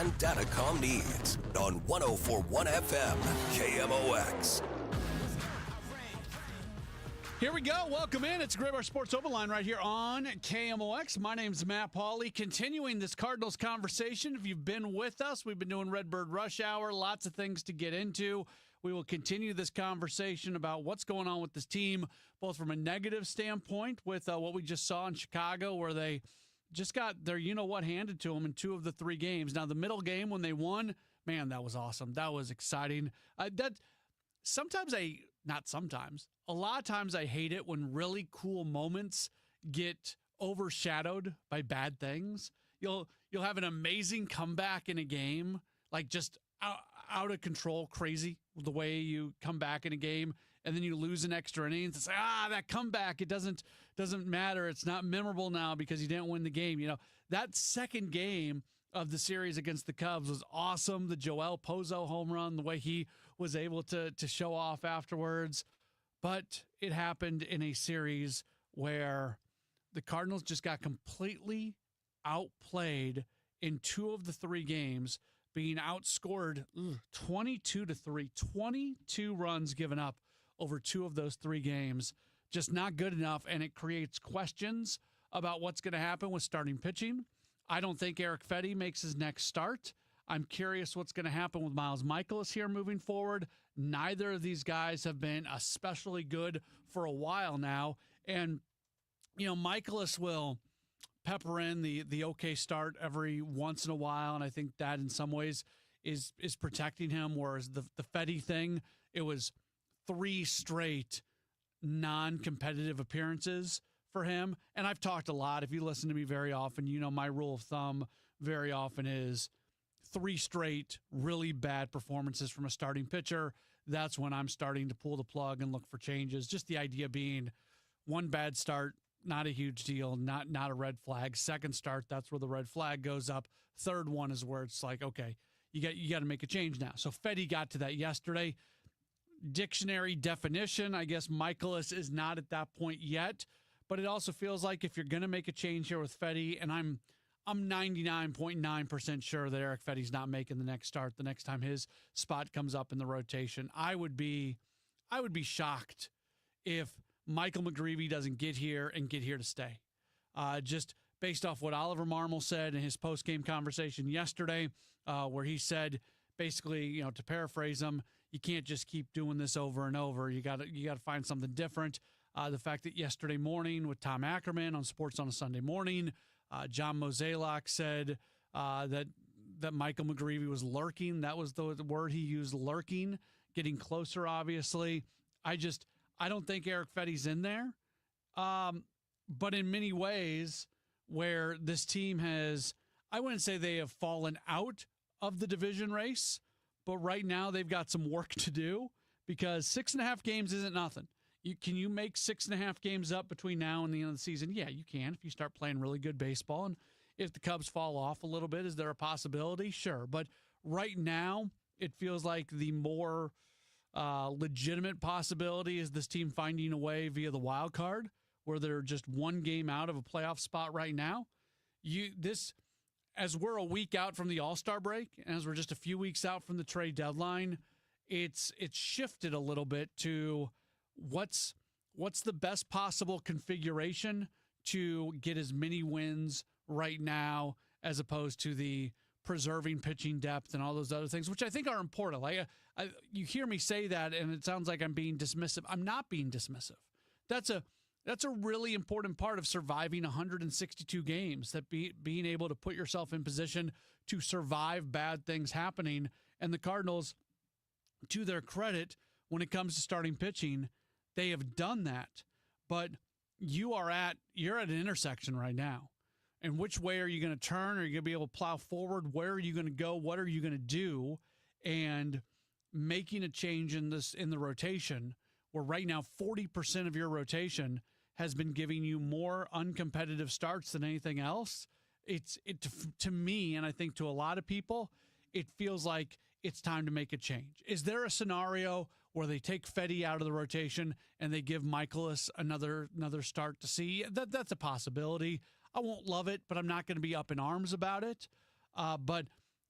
and datacom needs on 104.1 FM KMOX. Here we go. Welcome in. It's Graybar Sports Overline right here on KMOX. My name's Matt Pauley. Continuing this Cardinals conversation. If you've been with us, we've been doing Redbird Rush Hour. Lots of things to get into. We will continue this conversation about what's going on with this team, both from a negative standpoint with what we just saw in Chicago, where they just got their you-know-what handed to them in 2 of the 3 games. Now, the middle game when they won, man, that was awesome. That was exciting. A lot of times I hate it when really cool moments get overshadowed by bad things. You'll have an amazing comeback in a game, like just out of control, crazy the way you come back in a game, and then you lose an extra innings. It's like, that comeback, it doesn't matter. It's not memorable now because you didn't win the game. You know, that second game of the series against the Cubs was awesome. The Joel Pozo home run, the way he was able to show off afterwards. But it happened in a series where the Cardinals just got completely outplayed in 2 of the 3 games, being outscored 22-3, 22 runs given up over 2 of those 3 games. Just not good enough, and it creates questions about what's going to happen with starting pitching. I don't think Eric Fedde makes his next start. I'm curious what's going to happen with Miles Mikolas here moving forward. Neither of these guys have been especially good for a while now. And, you know, Mikolas will pepper in the okay start every once in a while, and I think that in some ways is protecting him, whereas the Fedde thing, it was 3 straight non-competitive appearances for him. And I've talked a lot. If you listen to me very often, you know my rule of thumb very often is 3 straight really bad performances from a starting pitcher. That's when I'm starting to pull the plug and look for changes. Just the idea being 1 bad start, not a huge deal, not a red flag. Second start, that's where the red flag goes up. Third one is where it's like, okay, you got to make a change now. So Fedde got to that yesterday. Dictionary definition, I guess Mikolas is not at that point yet, but it also feels like if you're going to make a change here with Fedde, and I'm 99.9% sure that Eric Fedde's not making the next start the next time his spot comes up in the rotation. I would be shocked if Michael McGreevy doesn't get here to stay. Just based off what Oliver Marmol said in his post-game conversation yesterday, where he said, basically, you know, to paraphrase him, you can't just keep doing this over and over. You got to find something different. The fact that yesterday morning with Tom Ackerman on Sports on a Sunday Morning, John Mozeliak said that Michael McGreevy was lurking. That was the word he used, lurking, getting closer, obviously. I don't think Eric Fedde's in there. But in many ways where this team has, I wouldn't say they have fallen out of the division race, but right now they've got some work to do because 6.5 games isn't nothing. Can you make 6.5 games up between now and the end of the season? Yeah, you can if you start playing really good baseball. And if the Cubs fall off a little bit, is there a possibility? Sure. But right now, it feels like the more legitimate possibility is this team finding a way via the wild card, where they're just 1 game out of a playoff spot right now. As we're a week out from the All-Star break, and as we're just a few weeks out from the trade deadline, it's shifted a little bit to what's the best possible configuration to get as many wins right now as opposed to the preserving pitching depth and all those other things, which I think are important. Like you hear me say that, and it sounds like I'm being dismissive. I'm not being dismissive. That's a really important part of surviving 162 games, that being able to put yourself in position to survive bad things happening. And the Cardinals, to their credit, when it comes to starting pitching, they have done that. But you're at an intersection right now. And which way are you going to turn? Are you going to be able to plow forward? Where are you going to go? What are you going to do? And making a change in the rotation, where right now 40% of your rotation has been giving you more uncompetitive starts than anything else. To me, and I think to a lot of people, it feels like it's time to make a change. Is there a scenario where they take Fedde out of the rotation and they give Mikolas another start to see? That's a possibility. I won't love it, but I'm not going to be up in arms about it. But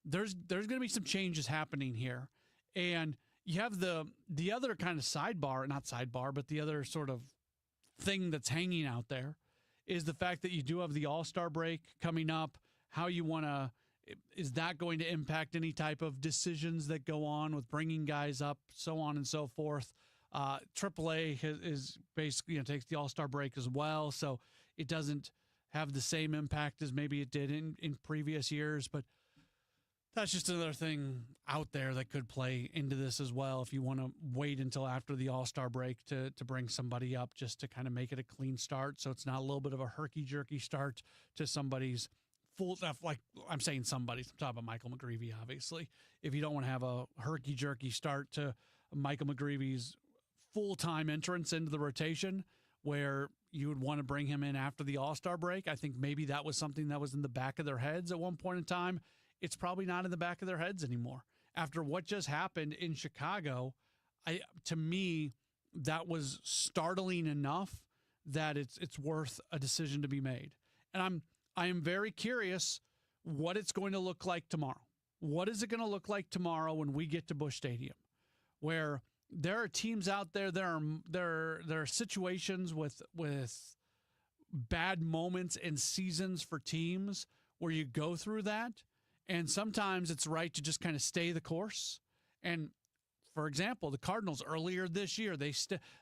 there's going to be some changes happening here. And you have the other kind of not sidebar, but the other sort of thing that's hanging out there is the fact that you do have the All-Star break coming up. How you want to, is that going to impact any type of decisions that go on with bringing guys up, so on and so forth? AAA is basically, takes the All-Star break as well, so it doesn't have the same impact as maybe it did in previous years, but that's just another thing out there that could play into this as well if you want to wait until after the All-Star break to bring somebody up just to kind of make it a clean start so it's not a little bit of a herky-jerky start to somebody's full – like I'm saying somebody's. I'm talking about Michael McGreevy, obviously. If you don't want to have a herky-jerky start to Michael McGreevy's full-time entrance into the rotation where you would want to bring him in after the All-Star break, I think maybe that was something that was in the back of their heads at one point in time. It's probably not in the back of their heads anymore. After what just happened in Chicago, to me, that was startling enough that it's worth a decision to be made. And I am very curious what it's going to look like tomorrow. What is it going to look like tomorrow when we get to Busch Stadium, where there are teams out there, there are situations with bad moments and seasons for teams where you go through that. And sometimes it's right to just kind of stay the course. And for example, the Cardinals earlier this year,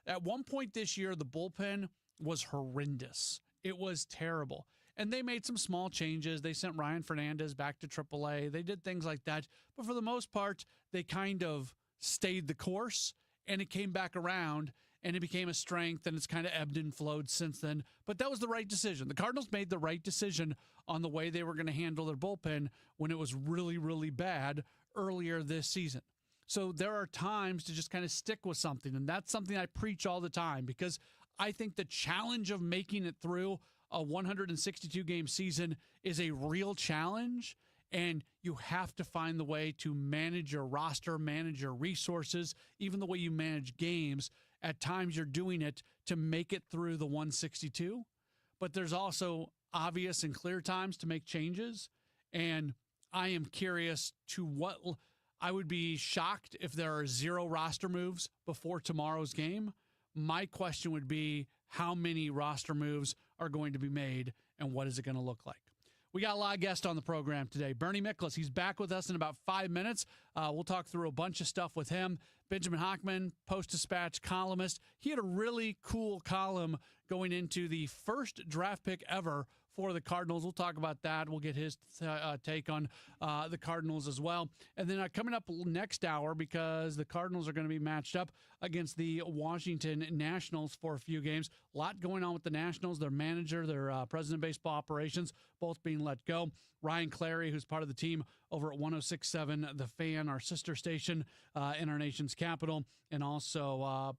at one point this year, the bullpen was horrendous. It was terrible. And they made some small changes. They sent Ryan Fernandez back to AAA. They did things like that. But for the most part, they kind of stayed the course, and it came back around, and it became a strength, and it's kind of ebbed and flowed since then. But that was the right decision. The Cardinals made the right decision on the way they were going to handle their bullpen when it was really, really bad earlier this season. So there are times to just kind of stick with something, and that's something I preach all the time because I think the challenge of making it through a 162-game season is a real challenge, and you have to find the way to manage your roster, manage your resources, even the way you manage games. At times you're doing it to make it through the 162, but there's also obvious and clear times to make changes. And I am curious to what I would be shocked if there are 0 roster moves before tomorrow's game. My question would be how many roster moves are going to be made and what is it going to look like? We got a lot of guests on the program today. Bernie Miklasz, he's back with us in about 5 minutes. We'll talk through a bunch of stuff with him. Benjamin Hockman, Post-Dispatch columnist. He had a really cool column going into the first draft pick ever for the Cardinals. We'll talk about that. We'll get his take on the Cardinals as well. And then coming up next hour, because the Cardinals are going to be matched up against the Washington Nationals for a few games. A lot going on with the Nationals. Their manager, their president of baseball operations, both being let go. Ryan Clary, who's part of the team over at 106.7 The Fan, our sister station in our nation's capital, and also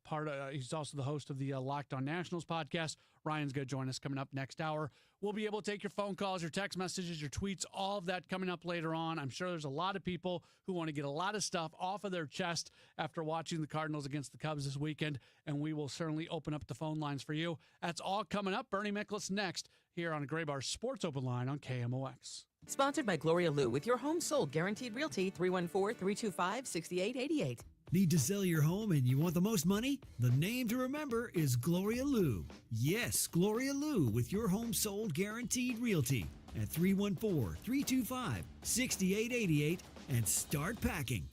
he's also the host of the Locked On Nationals podcast. Ryan's going to join us coming up next hour. We'll be able to take your phone calls, your text messages, your tweets, all of that coming up later on. I'm sure there's a lot of people who want to get a lot of stuff off of their chest after watching the Cardinals against the Cubs this weekend, and we will certainly open up the phone lines for you. That's all coming up. Bernie Miklasz next here on Gray Bar Sports Open Line on KMOX. Sponsored by Gloria Lou with your home sold guaranteed realty 314-325-6888. Need to sell your home and you want the most money? The name to remember is Gloria Lou. Yes, Gloria Lou with your home sold guaranteed realty at 314-325-6888 and start packing.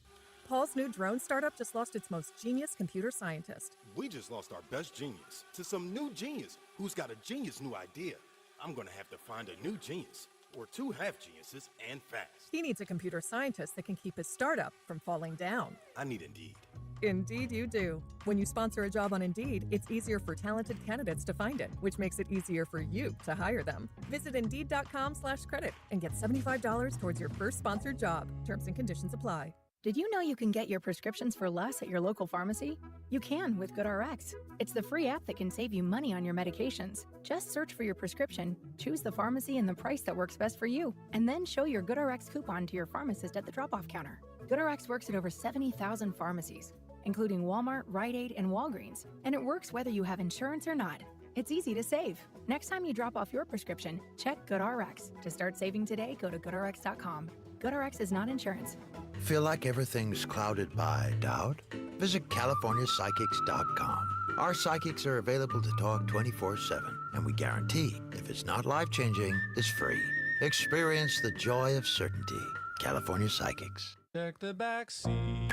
Paul's new drone startup just lost its most genius computer scientist. We just lost our best genius to some new genius who's got a genius new idea. I'm going to have to find a new genius. Or 2 half geniuses and fast. He needs a computer scientist that can keep his startup from falling down. I need Indeed. Indeed you do. When you sponsor a job on Indeed, it's easier for talented candidates to find it, which makes it easier for you to hire them. Visit Indeed.com/credit and get $75 towards your first sponsored job. Terms and conditions apply. Did you know you can get your prescriptions for less at your local pharmacy? You can with GoodRx. It's the free app that can save you money on your medications. Just search for your prescription, choose the pharmacy and the price that works best for you, and then show your GoodRx coupon to your pharmacist at the drop-off counter. GoodRx works at over 70,000 pharmacies, including Walmart, Rite Aid, and Walgreens, and it works whether you have insurance or not. It's easy to save. Next time you drop off your prescription, check GoodRx. To start saving today, go to GoodRx.com. GoodRx is not insurance. Feel like everything's clouded by doubt? Visit CaliforniaPsychics.com. Our psychics are available to talk 24/7, and we guarantee if it's not life-changing, it's free. Experience the joy of certainty. California Psychics. Check the back seat.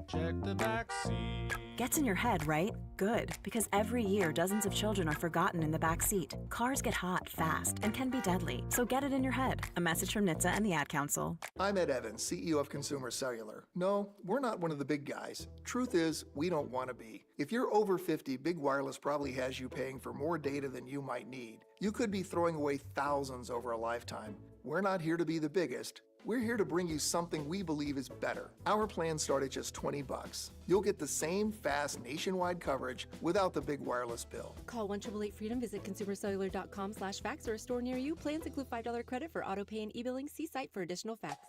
Check the back seat. Gets in your head, right? Good, because every year dozens of children are forgotten in the back seat. Cars get hot fast and can be deadly, so get it in your head. A message from NHTSA and the Ad Council. I'm Ed Evans, CEO of Consumer Cellular. No, we're not one of the big guys. Truth is, we don't want to be. If you're over 50, Big Wireless probably has you paying for more data than you might need. You could be throwing away thousands over a lifetime. We're not here to be the biggest. We're here to bring you something we believe is better. Our plans start at just $20. You'll get the same fast nationwide coverage without the big wireless bill. Call 1-888-FREEDOM, visit consumercellular.com/facts or a store near you. Plans include $5 credit for auto pay and e-billing. See site for additional facts.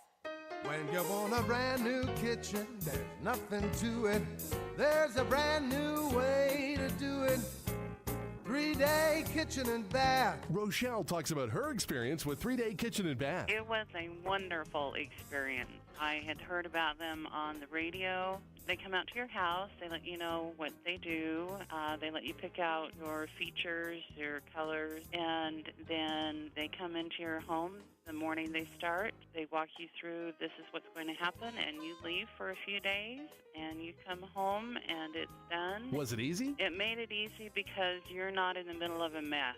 When you want a brand new kitchen, there's nothing to it. There's a brand new way to do it. 3-Day Kitchen and Bath. Rochelle talks about her experience with 3-Day Kitchen and Bath. It was a wonderful experience. I had heard about them on the radio. They come out to your house. They let you know what they do. They let you pick out your features, your colors, and then they come into your home the morning they start. They walk you through, this is what's going to happen, and you leave for a few days, and you come home, and it's done. Was it easy? It made it easy because you're not in the middle of a mess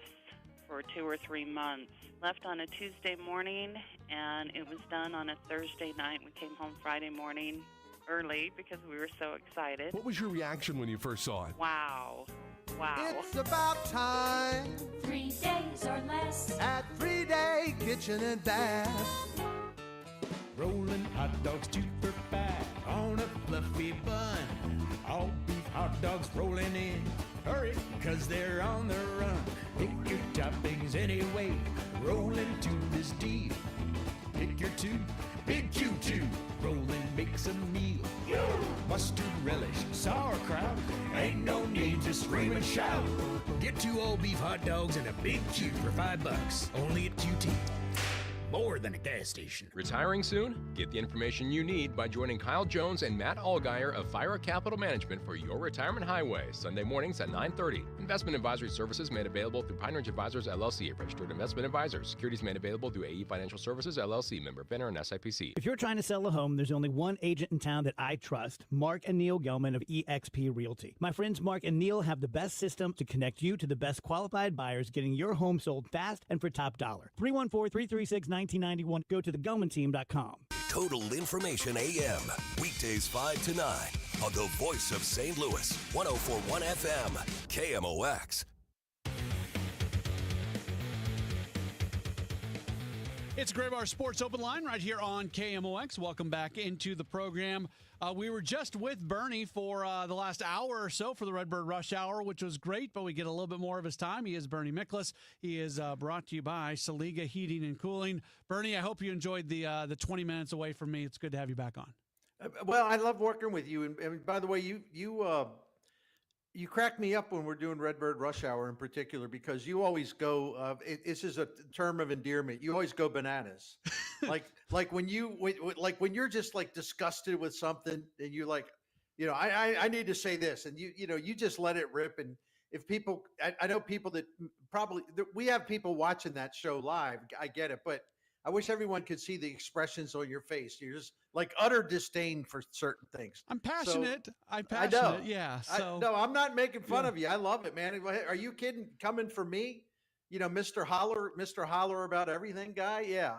for 2 or 3 months. Left on a Tuesday morning, and it was done on a Thursday night. We came home Friday morning early because we were so excited. What was your reaction when you first saw it? Wow. It's about time. 3 days or less at 3-Day Kitchen and Bath. Rolling hot dogs 2 for $5 on a fluffy bun. All beef hot dogs rolling in. Hurry, 'cause they're on the run. Pick your toppings anyway. Roll into this deal. Pick your 2, big Q2. Rolling makes a meal. Mustard relish, sauerkraut. Ain't no need to scream and shout. Get 2 all beef hot dogs and a big Q for $5. Only at QT. More than a gas station. Retiring soon? Get the information you need by joining Kyle Jones and Matt Allgeier of Fire Capital Management for your retirement highway, Sunday mornings at 9:30. Investment advisory services made available through Pine Ridge Advisors, LLC, a registered investment advisor. Securities made available through AE Financial Services, LLC, member FINRA and SIPC. If you're trying to sell a home, there's only one agent in town that I trust, Mark and Neil Gelman of eXp Realty. My friends Mark and Neil have the best system to connect you to the best qualified buyers, getting your home sold fast and for top dollar. 314-336-1991. Go to thegelmanteam.com. Total Information AM. Weekdays 5 to 9 on the voice of St. Louis. 104.1 FM. KMOX. It's Gray Bar Sports Open Line right here on KMOX. Welcome back into the program. We were just with Bernie for the last hour or so for the Redbird Rush Hour, which was great, but we get a little bit more of his time. He is Bernie Miklas. He is brought to you by Saliga Heating and Cooling. Bernie, I hope you enjoyed the 20 minutes away from me. It's good to have you back on. Well, I love working with you. And by the way, you crack me up when we're doing Redbird Rush Hour in particular, because you always go, it's just a term of endearment. You always go bananas. like when you're just like disgusted with something and you're like, I need to say this, and you just let it rip. And if people, I know people that we have people watching that show live. I get it, but I wish everyone could see the expressions on your face. You're just like utter disdain for certain things. I'm passionate. I'm I passionate. know. Yeah. So no, I'm not making fun of you. I love it, man. Are you kidding? Coming for me? Mr. Holler about everything guy. Yeah,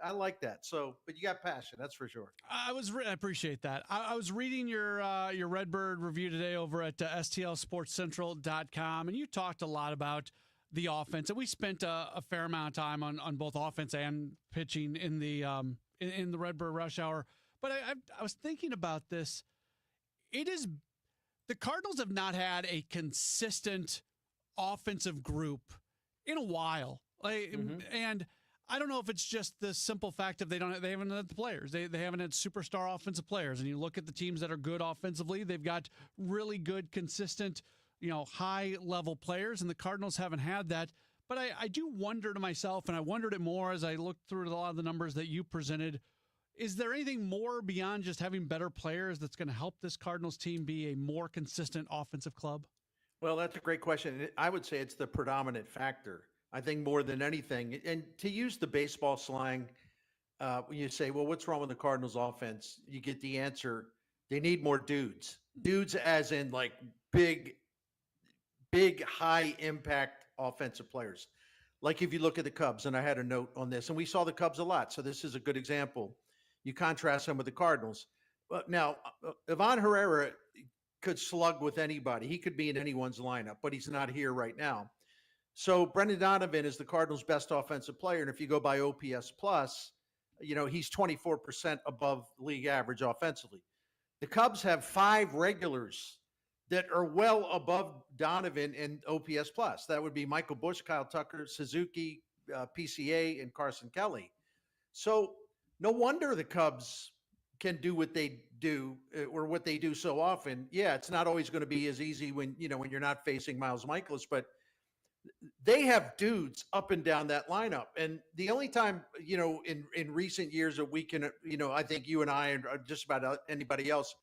I like that. So, but you got passion. That's for sure. I appreciate that. I was reading your Redbird review today over at STLSportsCentral.com, and you talked a lot about the offense, and we spent a fair amount of time on both offense and pitching in the Redbird Rush Hour. But I was thinking about this. The Cardinals have not had a consistent offensive group in a while, and I don't know if it's just the simple fact of they haven't had the players. They haven't had superstar offensive players. And you look at the teams that are good offensively, they've got really good, consistent, high level players, and the Cardinals haven't had that. But I do wonder to myself, and I wondered it more as I looked through a lot of the numbers that you presented, is there anything more beyond just having better players that's going to help this Cardinals team be a more consistent offensive club? Well, that's a great question. I would say it's the predominant factor. I think more than anything. And to use the baseball slang, when you say, well, what's wrong with the Cardinals offense? You get the answer. They need more dudes. Dudes as in like big, high impact offensive players. Like if you look at the Cubs, and I had a note on this, and we saw the Cubs a lot. So this is a good example. You contrast them with the Cardinals. Now, Ivan Herrera could slug with anybody. He could be in anyone's lineup, but he's not here right now. So Brendan Donovan is the Cardinals' best offensive player. And if you go by OPS plus, he's 24% above league average offensively. The Cubs have 5 regulars that are well above Donovan in OPS plus. That would be Michael Busch, Kyle Tucker, Suzuki, PCA, and Carson Kelly. So no wonder the Cubs can do what they do or what they do so often. Yeah, it's not always going to be as easy when you're not facing Miles Michaelis, but they have dudes up and down that lineup. And the only time, in recent years that we can, I think you and I and just about anybody else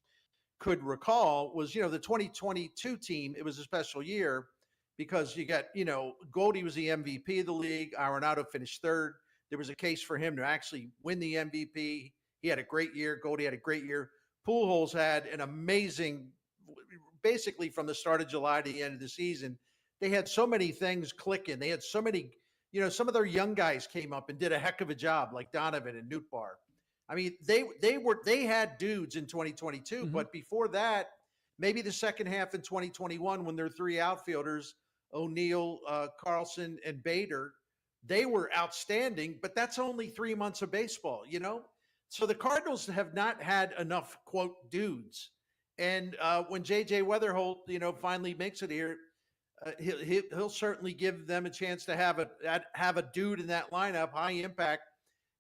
could recall was, the 2022 team. It was a special year because you got, Goldie was the MVP of the league. Arenado finished 3rd. There was a case for him to actually win the MVP. He had a great year. Goldie had a great year. Pujols had an amazing, basically from the start of July to the end of the season. They had so many things clicking. They had so many, some of their young guys came up and did a heck of a job, like Donovan and Nootbaar. I mean, they had dudes in 2022, but before that, maybe the second half in 2021, when their 3 outfielders, O'Neill, Carlson, and Bader, they were outstanding, but that's only 3 months of baseball, So the Cardinals have not had enough, quote, dudes. And when J.J. Weatherholt, finally makes it here, he'll certainly give them a chance to have a dude in that lineup, high impact.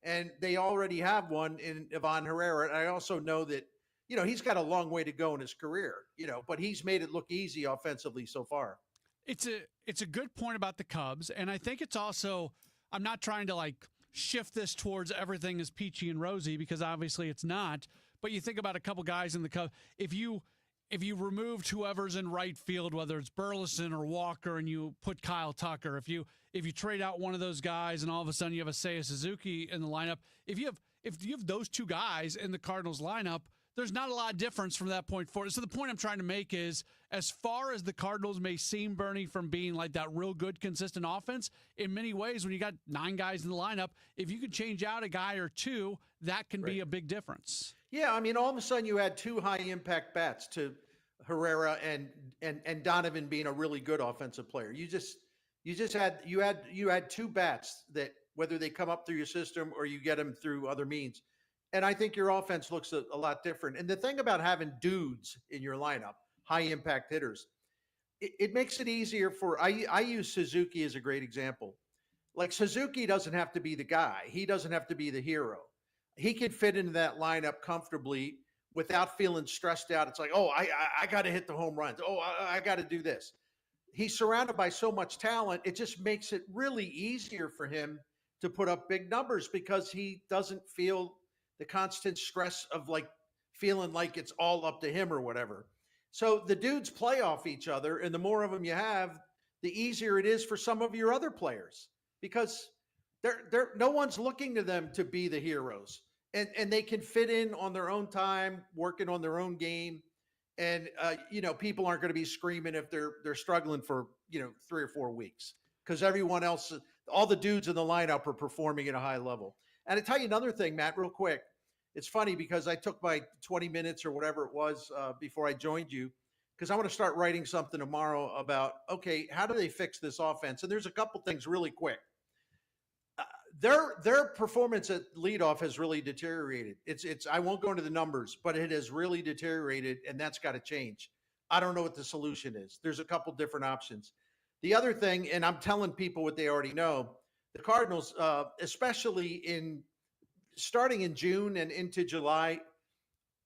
And they already have one in Ivan Herrera. And I also know that, he's got a long way to go in his career, but he's made it look easy offensively so far. It's a good point about the Cubs. And I think it's also, I'm not trying to shift this towards everything is peachy and rosy because obviously it's not. But you think about a couple guys in the Cubs. If you removed whoever's in right field, whether it's Burleson or Walker, and you put Kyle Tucker, if you trade out one of those guys and all of a sudden you have a Seiya Suzuki in the lineup, if you have those 2 guys in the Cardinals lineup, there's not a lot of difference from that point forward. So the point I'm trying to make is, as far as the Cardinals may seem, Bernie, from being like that real good, consistent offense, in many ways, when you got 9 guys in the lineup, if you could change out a guy or 2, that can be a big difference. Yeah, I mean, all of a sudden you had 2 high impact bats to Herrera and Donovan being a really good offensive player. You had 2 bats that, whether they come up through your system or you get them through other means. And I think your offense looks a lot different. And the thing about having dudes in your lineup, high impact hitters, it makes it easier for, I use Suzuki as a great example. Like, Suzuki doesn't have to be the guy. He doesn't have to be the hero. He can fit into that lineup comfortably without feeling stressed out. It's like, oh, I got to hit the home runs. Oh, I got to do this. He's surrounded by so much talent. It just makes it really easier for him to put up big numbers because he doesn't feel the constant stress of feeling like it's all up to him or whatever. So the dudes play off each other, and the more of them you have, the easier it is for some of your other players because no one's looking to them to be the heroes. And they can fit in on their own time, working on their own game. And, people aren't going to be screaming if they're struggling for, 3 or 4 weeks because everyone else, all the dudes in the lineup are performing at a high level. And I tell you another thing, Matt, real quick. It's funny because I took my 20 minutes or whatever it was before I joined you because I want to start writing something tomorrow about, okay, how do they fix this offense? And there's a couple things really quick. Their performance at leadoff has really deteriorated. I won't go into the numbers, but it has really deteriorated, and that's got to change. I don't know what the solution is. There's a couple different options. The other thing, and I'm telling people what they already know, the Cardinals, especially starting in June and into July,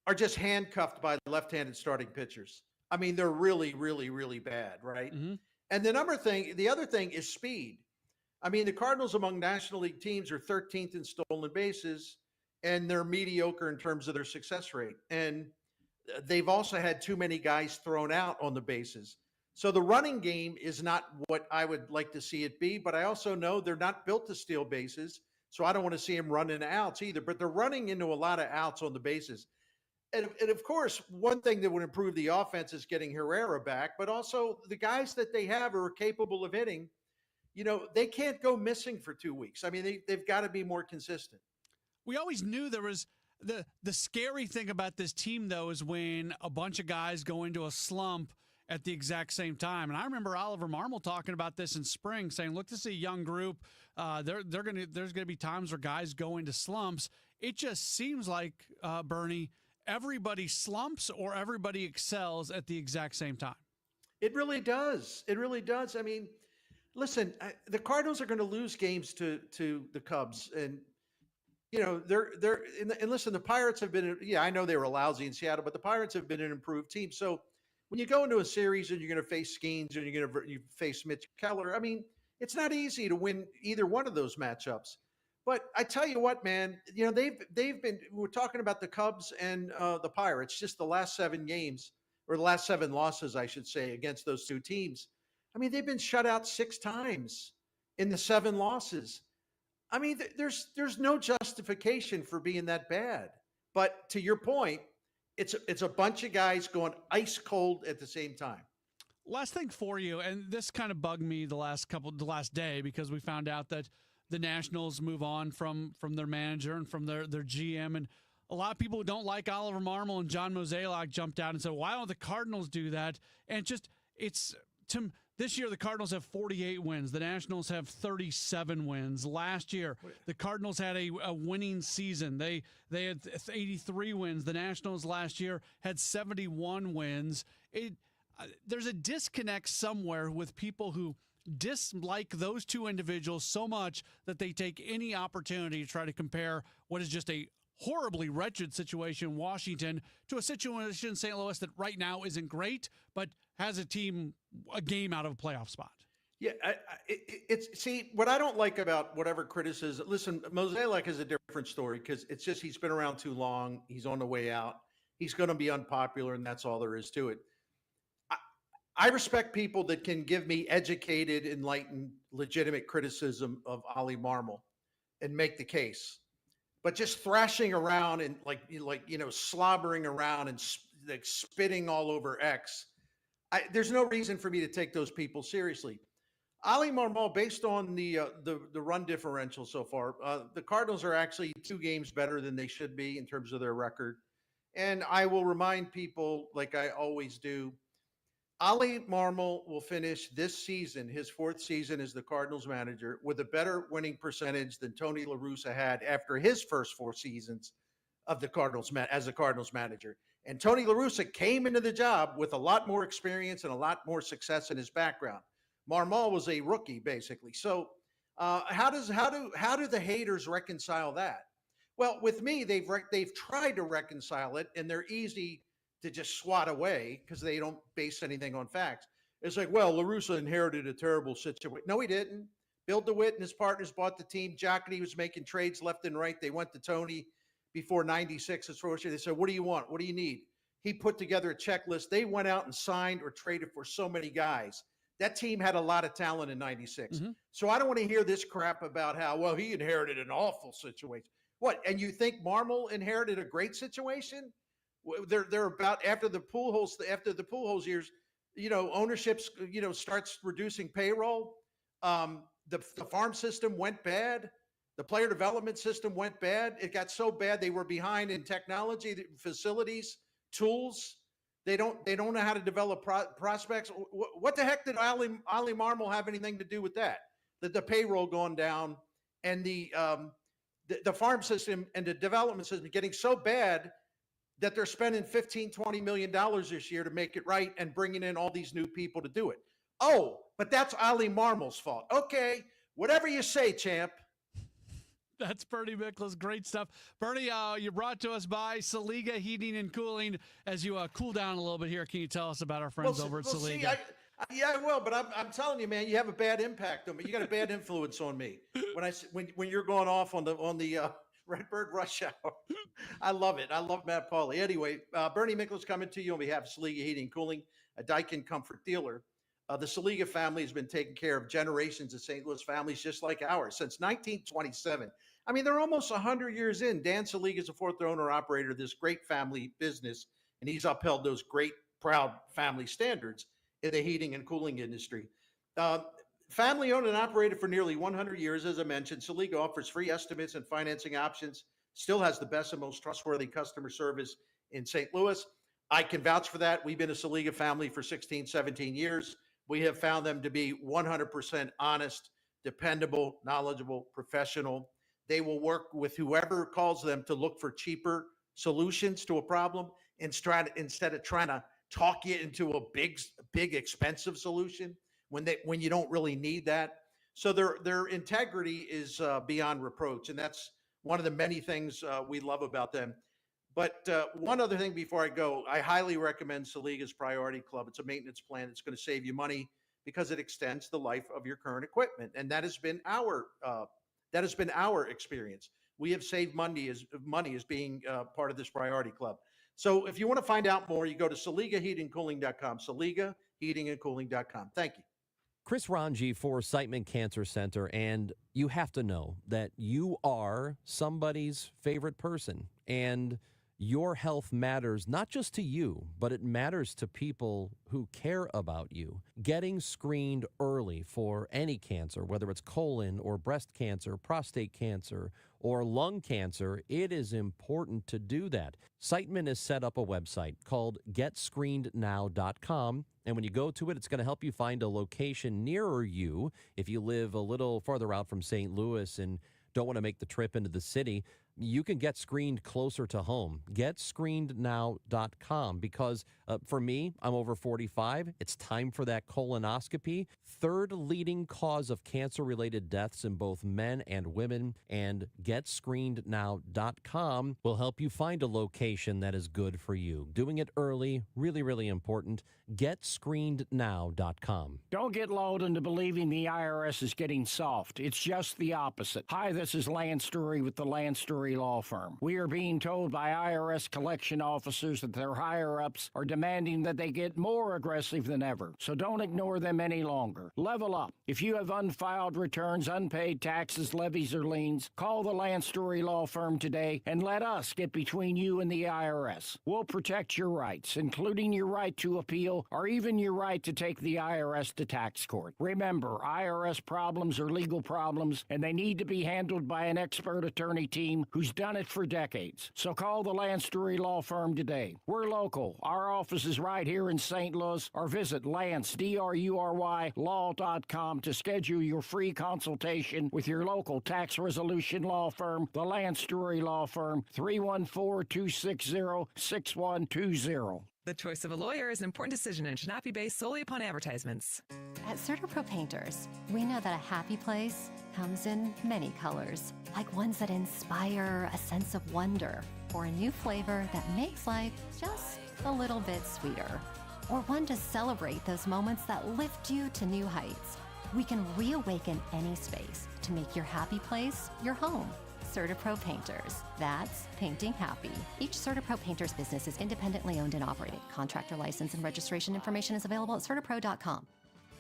are just handcuffed by left-handed starting pitchers. I mean, they're really, really, really bad, right? Mm-hmm. And the other thing is speed. I mean, the Cardinals among National League teams are 13th in stolen bases, and they're mediocre in terms of their success rate. And they've also had too many guys thrown out on the bases. So the running game is not what I would like to see it be, but I also know they're not built to steal bases. So I don't want to see them running outs either, but they're running into a lot of outs on the bases. And of course, one thing that would improve the offense is getting Herrera back, but also the guys that they have are capable of hitting. They can't go missing for 2 weeks. I mean, they've got to be more consistent. We always knew there was the scary thing about this team, though, is when a bunch of guys go into a slump at the exact same time. And I remember Oliver Marmol talking about this in spring, saying, look, this is a young group. There's going to be times where guys go into slumps. It just seems like, Bernie, everybody slumps or everybody excels at the exact same time. It really does. It really does. I mean, listen, the Cardinals are going to lose games to the Cubs, and and listen, the Pirates have been. Yeah, I know they were lousy in Seattle, but the Pirates have been an improved team. So when you go into a series and you're going to face Skeens and you face Mitch Keller, I mean, it's not easy to win either one of those matchups. But I tell you what, man, they've been. We're talking about the Cubs and the Pirates, just the last 7 games, or the last 7 losses, I should say, against those two teams. I mean, they've been shut out 6 times in the 7 losses. I mean, there's no justification for being that bad. But to your point, it's a bunch of guys going ice cold at the same time. Last thing for you, and this kind of bugged me the last day, because we found out that the Nationals move on from their manager and from their GM, and a lot of people who don't like Oliver Marmol and John Mozeliak jumped out and said, why don't the Cardinals do that? And this year, the Cardinals have 48 wins. The Nationals have 37 wins. Last year, the Cardinals had a winning season. They had 83 wins. The Nationals last year had 71 wins. There's a disconnect somewhere with people who dislike those two individuals so much that they take any opportunity to try to compare what is just a horribly wretched situation in Washington to a situation in St. Louis that right now isn't great, but has a game out of a playoff spot. Yeah, see, what I don't like about whatever criticism, listen, Mozeliak is a different story, because it's just he's been around too long. He's on the way out. He's going to be unpopular, and that's all there is to it. I respect people that can give me educated, enlightened, legitimate criticism of Oli Marmol and make the case. But just thrashing around and slobbering around and spitting all over X, there's no reason for me to take those people seriously. Oli Marmol, based on the run differential so far, the Cardinals are actually 2 games better than they should be in terms of their record. And I will remind people, like I always do, Oli Marmol will finish this season, his 4th season as the Cardinals manager, with a better winning percentage than Tony La Russa had after his first 4 seasons of the Cardinals as a Cardinals manager. And Tony La Russa came into the job with a lot more experience and a lot more success in his background. Marmol was a rookie, basically. So how do the haters reconcile that? Well, with me, they've tried to reconcile it, and they're easy to just swat away because they don't base anything on facts. It's like, well, La Russa inherited a terrible situation. No, he didn't. Bill DeWitt and his partners bought the team. Jocketty was making trades left and right. They went to Tony before 96 as first year. They said, what do you want? What do you need? He put together a checklist. They went out and signed or traded for so many guys. That team had a lot of talent in 96. Mm-hmm. So I don't want to hear this crap about how, well, he inherited an awful situation. What? And you think Marmol inherited a great situation? They're about after the Pujols years, ownership, starts reducing payroll. The farm system went bad. The player development system went bad. It got so bad they were behind in technology, facilities, tools. They don't know how to develop prospects. What the heck did Oli Marmol have anything to do with that? The payroll going down and the farm system and the development system getting so bad that they're spending $15-20 million this year to make it right and bringing in all these new people to do it. Oh, but that's Oli Marmol's fault. Okay, whatever you say, champ. That's Bernie Miklasz. Great stuff. Bernie, you're brought to us by Saliga Heating and Cooling. As you cool down a little bit here, can you tell us about our friends over at Saliga? See, Yeah, I will, but I'm telling you, man, you have a bad impact on me. You got a bad influence on me when you're going off on the Redbird Rush Hour. I love it. I love Matt Pauley. Anyway, Bernie Mickles coming to you on behalf of Saliga Heating and Cooling, a Daikin Comfort dealer. The Saliga family has been taking care of generations of St. Louis families just like ours since 1927. I mean, they're almost 100 years in. Dan Saliga is the fourth owner operator of this great family business, and he's upheld those great, proud family standards in the heating and cooling industry. Family owned and operated for nearly 100 years, as I mentioned, Saliga offers free estimates and financing options, still has the best and most trustworthy customer service in St. Louis. I can vouch for that. We've been a Saliga family for 16, 17 years. We have found them to be 100% honest, dependable, knowledgeable, professional. They will work with whoever calls them to look for cheaper solutions to a problem instead of trying to talk you into a big expensive solution when you don't really need that. So their integrity is beyond reproach, and that's one of the many things we love about them. But one other thing before I go, I highly recommend Saliga's Priority Club. It's a maintenance plan. It's going to save you money because it extends the life of your current equipment, and that has been our experience. We have saved money as being part of this Priority Club. So if you want to find out more, you go to SaligaHeatingCooling.com, SaligaHeatingandCooling.com. Thank you. Chris Ranji for Siteman Cancer Center, and you have to know that you are somebody's favorite person, and your health matters not just to you, but it matters to people who care about you. Getting screened early for any cancer, whether it's colon or breast cancer, prostate cancer, or lung cancer, it is important to do that. Siteman has set up a website called GetScreenedNow.com, and when you go to it, it's going to help you find a location nearer you. If you live a little farther out from St. Louis and don't want to make the trip into the city, you can get screened closer to home. GetScreenedNow.com, because for me, I'm over 45. It's time for that colonoscopy. Third leading cause of cancer-related deaths in both men and women. And GetScreenedNow.com will help you find a location that is good for you. Doing it early, really, really important. GetScreenedNow.com. Don't get lulled into believing the IRS is getting soft. It's just the opposite. Hi, this is Lance Story with the Lance Story Law Firm. We are being told by IRS collection officers that their higher-ups are demanding that they get more aggressive than ever. So don't ignore them any longer. Level up. If you have unfiled returns, unpaid taxes, levies, or liens, call the Lance Story Law Firm today and let us get between you and the IRS. We'll protect your rights, including your right to appeal or even your right to take the IRS to tax court. Remember, IRS problems are legal problems, and they need to be handled by an expert attorney team who's done it for decades. So call the Lance Story Law Firm today. We're local. Our office is right here in St. Louis, or visit Lance, DRURY, law.com to schedule your free consultation with your local tax resolution law firm, the Lance Story Law Firm, 314-260-6120. The choice of a lawyer is an important decision and should not be based solely upon advertisements. At CertaPro Painters, we know that a happy place comes in many colors, like ones that inspire a sense of wonder, or a new flavor that makes life just a little bit sweeter, or one to celebrate those moments that lift you to new heights. We can reawaken any space to make your happy place your home. CertaPro Painters. That's painting happy. Each CertaPro Painters business is independently owned and operated. Contractor license and registration information is available at CertaPro.com.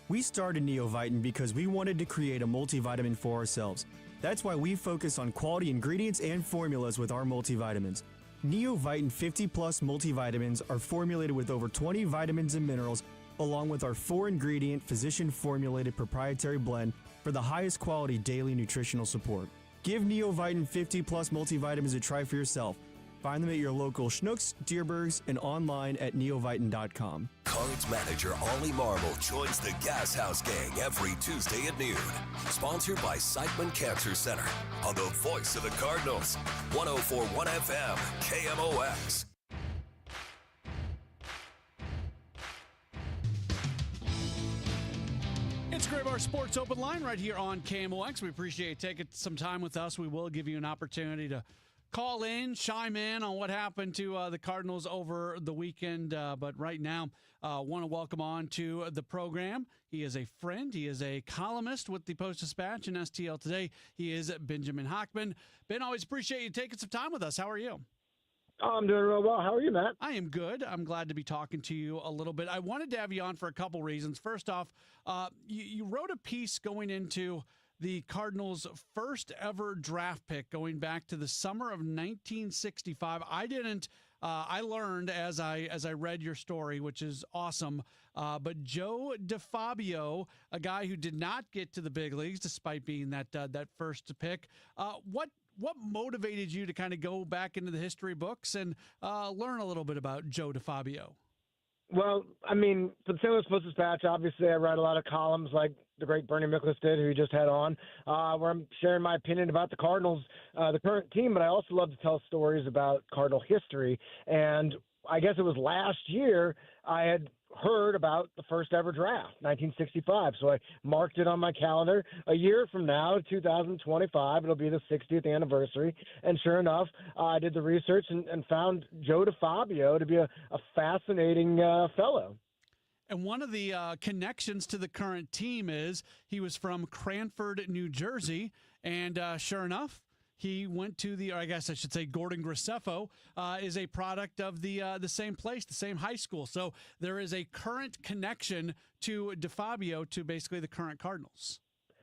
We started Neovitin because we wanted to create a multivitamin for ourselves. That's why we focus on quality ingredients and formulas with our multivitamins. Neovitin 50 Plus multivitamins are formulated with over 20 vitamins and minerals, along with our 4-ingredient physician-formulated proprietary blend for the highest quality daily nutritional support. Give Neovitin 50 Plus multivitamins a try for yourself. Find them at your local Schnucks, Deerbergs, and online at neovitin.com. Cards manager Ollie Marble joins the Gas House Gang every Tuesday at noon. Sponsored by Siteman Cancer Center on the voice of the Cardinals, 104.1 FM, KMOX. It's Graybar Sports Open Line right here on KMOX. We appreciate you taking some time with us. We will give you an opportunity to call in, chime in on what happened to the Cardinals over the weekend. But right now, want to welcome on to the program. He is a friend. He is a columnist with the Post-Dispatch and STL Today. He is Benjamin Hockman. Ben, always appreciate you taking some time with us. How are you? I'm doing real well. How are you, Matt? I am good. I'm glad to be talking to you a little bit. I wanted to have you on for a couple reasons. First off, you wrote a piece going into the Cardinals' first ever draft pick going back to the summer of 1965. I didn't. I learned as I read your story, which is awesome. But Joe DeFabio, a guy who did not get to the big leagues despite being that first pick. What motivated you to kind of go back into the history books and learn a little bit about Joe DeFabio? Well, I mean, for the St. Louis Post-Dispatch, obviously I write a lot of columns like the great Bernie Miklasz did, who you just had on, where I'm sharing my opinion about the Cardinals, the current team, but I also love to tell stories about Cardinal history. And I guess it was last year I had heard about the first ever draft, 1965. So I marked it on my calendar. A year from now, 2025, it'll be the 60th anniversary. And sure enough, I did the research and found Joe DeFabio to be a fascinating fellow. And one of the connections to the current team is he was from Cranford, New Jersey. And sure enough, he went to or I guess I should say Gordon Graceffo is a product of the same place, the same high school. So there is a current connection to DeFabio to basically the current Cardinals.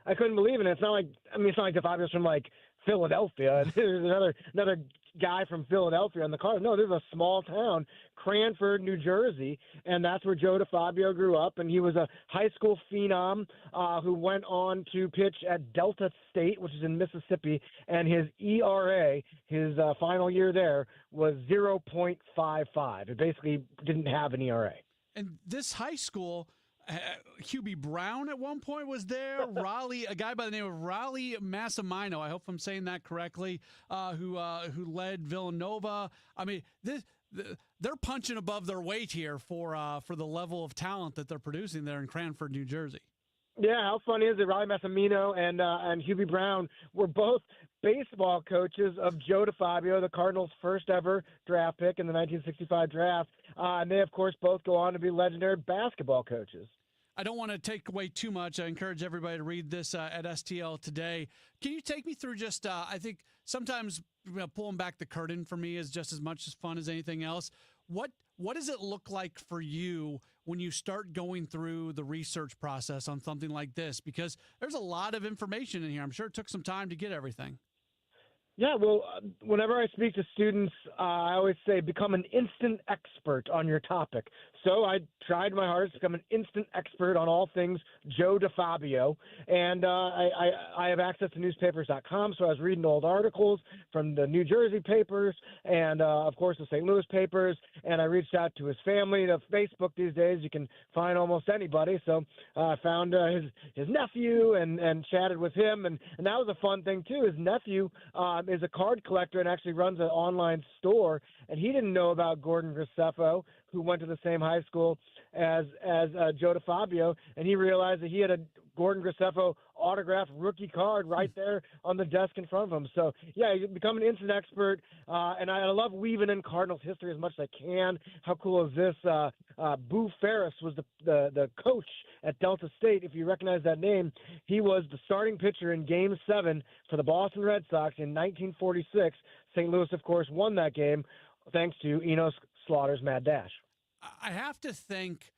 I couldn't believe it. It's not like DeFabio's from like Philadelphia. There's another guy from Philadelphia on the Cardinals. No, there's a small town, Cranford, New Jersey, and that's where Joe DeFabio grew up. And he was a high school phenom who went on to pitch at Delta State, which is in Mississippi, and his ERA, his final year there, was 0.55. It basically didn't have an ERA. And this high school, Hubie Brown at one point was there. Raleigh, a guy by the name of Raleigh Massimino, I hope I'm saying that correctly, who led Villanova. I mean, they're punching above their weight here for the level of talent that they're producing there in Cranford, New Jersey. Yeah, how funny is it? Raleigh Massimino and Hubie Brown were both baseball coaches of Joe DeFabio, the Cardinals' first ever draft pick in the 1965 draft. And they, of course, both go on to be legendary basketball coaches. I don't want to take away too much. I encourage everybody to read this at STL Today. Can you take me through just, I think sometimes pulling back the curtain for me is just as much as fun as anything else. What does it look like for you when you start going through the research process on something like this? Because there's a lot of information in here. I'm sure it took some time to get everything. Yeah, well, whenever I speak to students, I always say become an instant expert on your topic. So I tried my hardest to become an instant expert on all things Joe DeFabio. And I have access to newspapers.com, so I was reading old articles from the New Jersey papers and, of course, the St. Louis papers. And I reached out to his family. To Facebook these days, you can find almost anybody. So I found his nephew and chatted with him. And that was a fun thing, too. His nephew is a card collector and actually runs an online store. And he didn't know about Gordon Graceffo, who went to the same high school as Joe DeFabio, and he realized that he had a Gordon Graceffo autographed rookie card right there on the desk in front of him. So, yeah, you become an instant expert, and I love weaving in Cardinals history as much as I can. How cool is this? Boo Ferris was the coach at Delta State. If you recognize that name, he was the starting pitcher in Game 7 for the Boston Red Sox in 1946. St. Louis, of course, won that game thanks to Enos Slaughter's mad dash. I have to think,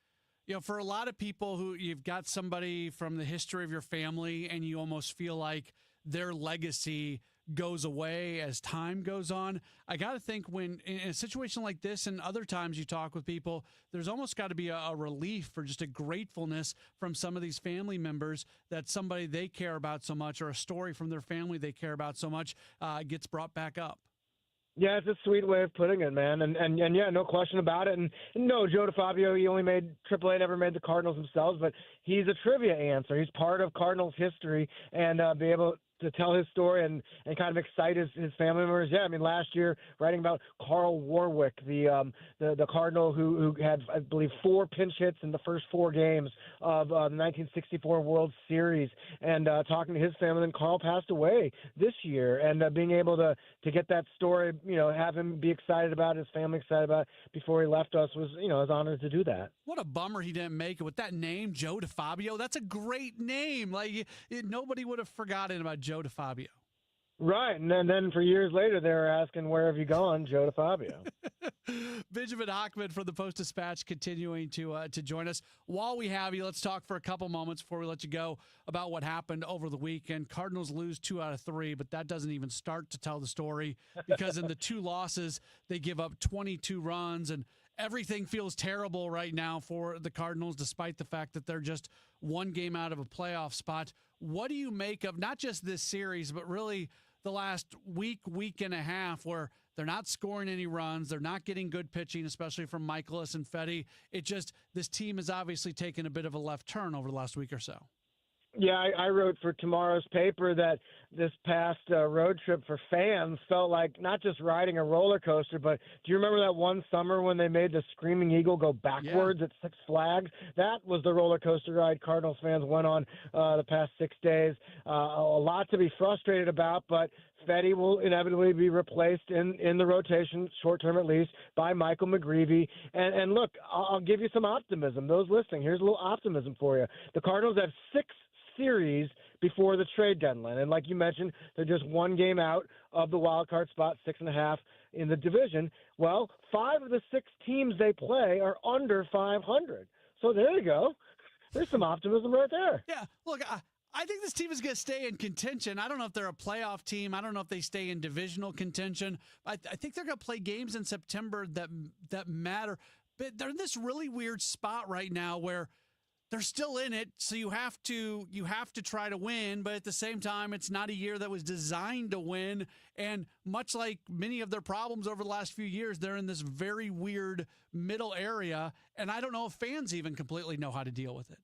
for a lot of people who you've got somebody from the history of your family and you almost feel like their legacy goes away as time goes on. I got to think when in a situation like this and other times you talk with people, there's almost got to be a relief or just a gratefulness from some of these family members that somebody they care about so much or a story from their family they care about so much gets brought back up. Yeah, it's a sweet way of putting it, man. And yeah, no question about it. And no, Joe DeFabio, he only made AAA, never made the Cardinals themselves, but he's a trivia answer. He's part of Cardinals history, and be able to tell his story and kind of excite his family members. Yeah, I mean, last year writing about Carl Warwick, the Cardinal who had, I believe, 4 pinch hits in the first 4 games of the 1964 World Series, and talking to his family. And Carl passed away this year, and being able to get that story, have him be excited about it, his family excited about it before he left us was, I was honored to do that. What a bummer he didn't make it with that name, Joe DeFabio. That's a great name. Like nobody would have forgotten about Joe DeFabio. Right, and then for years later, they were asking, "Where have you gone, Joe DeFabio?" Benjamin Hockman from the Post-Dispatch continuing to join us. While we have you, let's talk for a couple moments before we let you go about what happened over the weekend. Cardinals lose 2 out of 3, but that doesn't even start to tell the story because in the 2 losses, they give up 22 runs, and everything feels terrible right now for the Cardinals, despite the fact that they're just 1 game out of a playoff spot. What do you make of not just this series, but really the last week and a half where they're not scoring any runs, they're not getting good pitching, especially from Michaelis and Fetty? This team has obviously taken a bit of a left turn over the last week or so. Yeah, I wrote for tomorrow's paper that this past road trip for fans felt like not just riding a roller coaster, but do you remember that one summer when they made the Screaming Eagle go backwards at Six Flags? That was the roller coaster ride Cardinals fans went on the past 6 days. A lot to be frustrated about, but Fetty will inevitably be replaced in the rotation, short term at least, by Michael McGreevy. And look, I'll give you some optimism. Those listening, here's a little optimism for you. The Cardinals have 6 series before the trade deadline. And like you mentioned, they're just 1 game out of the wild card spot, 6.5 in the division. Well, 5 of the 6 teams they play are under 500. So there you go. There's some optimism right there. Yeah, look, I think this team is going to stay in contention. I don't know if they're a playoff team. I don't know if they stay in divisional contention. I think they're going to play games in September that matter. But they're in this really weird spot right now where they're still in it, so you have to try to win, but at the same time, it's not a year that was designed to win. And much like many of their problems over the last few years, they're in this very weird middle area, and I don't know if fans even completely know how to deal with it.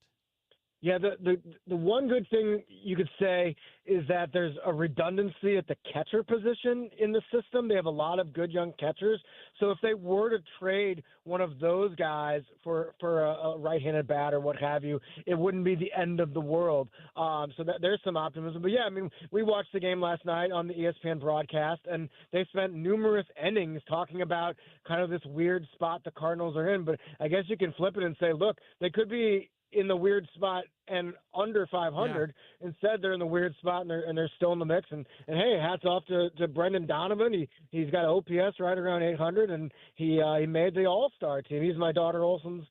Yeah, the one good thing you could say is that there's a redundancy at the catcher position in the system. They have a lot of good young catchers. So if they were to trade one of those guys for a right-handed bat or what have you, it wouldn't be the end of the world. So there's some optimism. But, yeah, I mean, we watched the game last night on the ESPN broadcast, and they spent numerous innings talking about kind of this weird spot the Cardinals are in. But I guess you can flip it and say, look, they could be in the weird spot and under 500. Yeah. Instead, they're in the weird spot and they're still in the mix. And hey, hats off to Brendan Donovan. He's got OPS right around 800, and he made the All-Star team. He's my daughter Olson's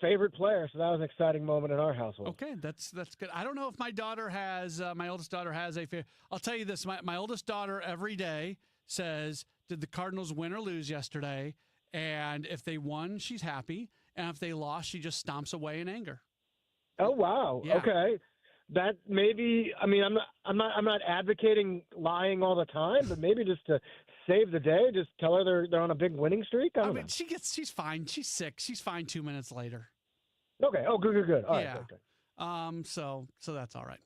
favorite player, so that was an exciting moment in our household. Okay, that's good. I don't know if my daughter has my oldest daughter has a favorite. I'll tell you this: my oldest daughter every day says, "Did the Cardinals win or lose yesterday?" And if they won, she's happy, and if they lost, she just stomps away in anger. Oh wow! Yeah. Okay, that maybe. I mean, I'm not advocating lying all the time, but maybe just to save the day, just tell her they're on a big winning streak. I mean, she's fine. She's 6. She's fine 2 minutes later. Okay. Oh, good. All yeah. Right, good. So that's all right.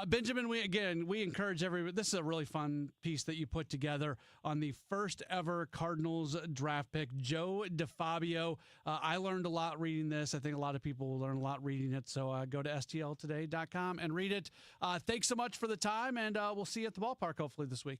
Benjamin, we encourage everyone. This is a really fun piece that you put together on the first ever Cardinals draft pick, Joe DeFabio. I learned a lot reading this. I think a lot of people will learn a lot reading it. So go to stltoday.com and read it. Thanks so much for the time, and we'll see you at the ballpark hopefully this week.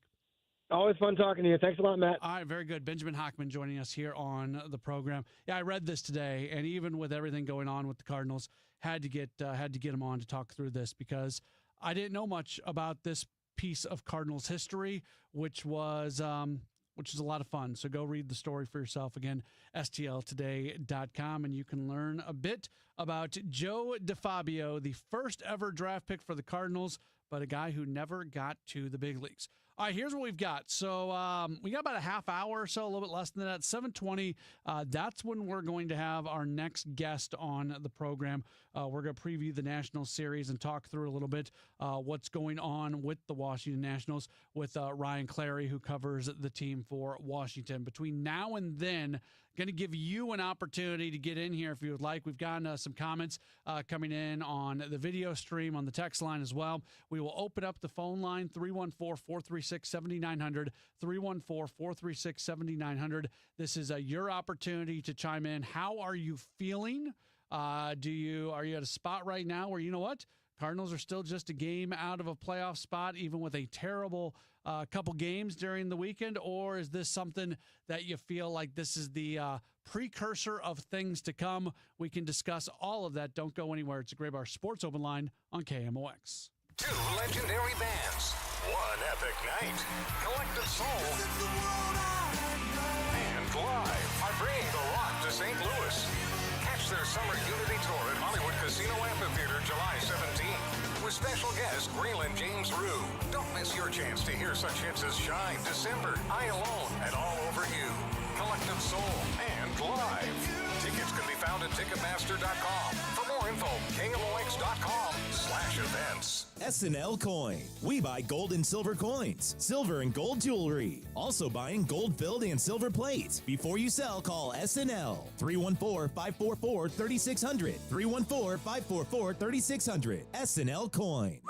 Always fun talking to you. Thanks a lot, Matt. All right, very good. Benjamin Hockman joining us here on the program. Yeah, I read this today, and even with everything going on with the Cardinals, had to get him on to talk through this because I didn't know much about this piece of Cardinals history, which is a lot of fun. So go read the story for yourself. Again, stltoday.com, and you can learn a bit about Joe DeFabio, the first ever draft pick for the Cardinals, but a guy who never got to the big leagues. All right, here's what we've got. So we got about a half hour or so, a little bit less than that. 7:20. That's when we're going to have our next guest on the program. We're going to preview the National Series and talk through a little bit what's going on with the Washington Nationals with Ryan Clary, who covers the team for Washington. Between now and then, going to give you an opportunity to get in here if you would like. We've gotten some comments coming in on the video stream, on the text line as well. We will open up the phone line, 314-436-7900, 314-436-7900. This is your opportunity to chime in. How are you feeling? Are you at a spot right now where, you know what, Cardinals are still just a game out of a playoff spot, even with a terrible couple games during the weekend? Or is this something that you feel like this is the precursor of things to come? We can discuss all of that. Don't go anywhere. It's a Graybar Sports Open Line on KMOX. Two legendary bands, one epic night. Collective Soul and Live are bringing the rock to St. Louis. Catch their summer unity tour at Hollywood Casino Amphitheater July 17th with special guest Greenland James Rue. Don't miss your chance to hear such hits as Shine, December, I Alone, and All Over You. Collective Soul and Live. Tickets can be found at Ticketmaster.com. For more info, KMOX.com/events. SNL Coin. We buy gold and silver coins, silver and gold jewelry. Also buying gold-filled and silver plates. Before you sell, call SNL. 314-544-3600. 314-544-3600. SNL Coin.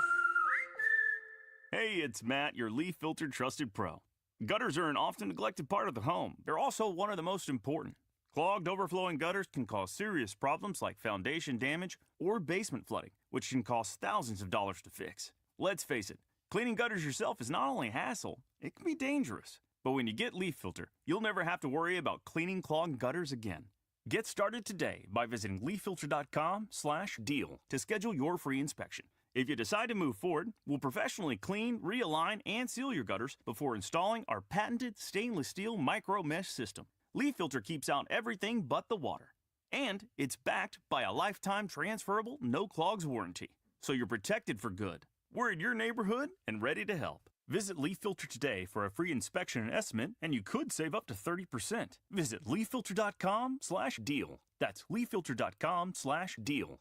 Hey, it's Matt, your leaf filter trusted pro. Gutters are an often neglected part of the home. They're also one of the most important. Clogged, overflowing gutters can cause serious problems like foundation damage or basement flooding, which can cost thousands of dollars to fix. Let's face it, cleaning gutters yourself is not only a hassle, it can be dangerous. But when you get Leaf Filter, you'll never have to worry about cleaning clogged gutters again. Get started today by visiting leaffilter.com/deal to schedule your free inspection. If you decide to move forward, we'll professionally clean, realign, and seal your gutters before installing our patented stainless steel micro mesh system. Leaf Filter keeps out everything but the water. And it's backed by a lifetime transferable no clogs warranty. So you're protected for good. We're in your neighborhood and ready to help. Visit Leaf Filter today for a free inspection and estimate, and you could save up to 30%. Visit leaffilter.com/deal. That's leaffilter.com/deal.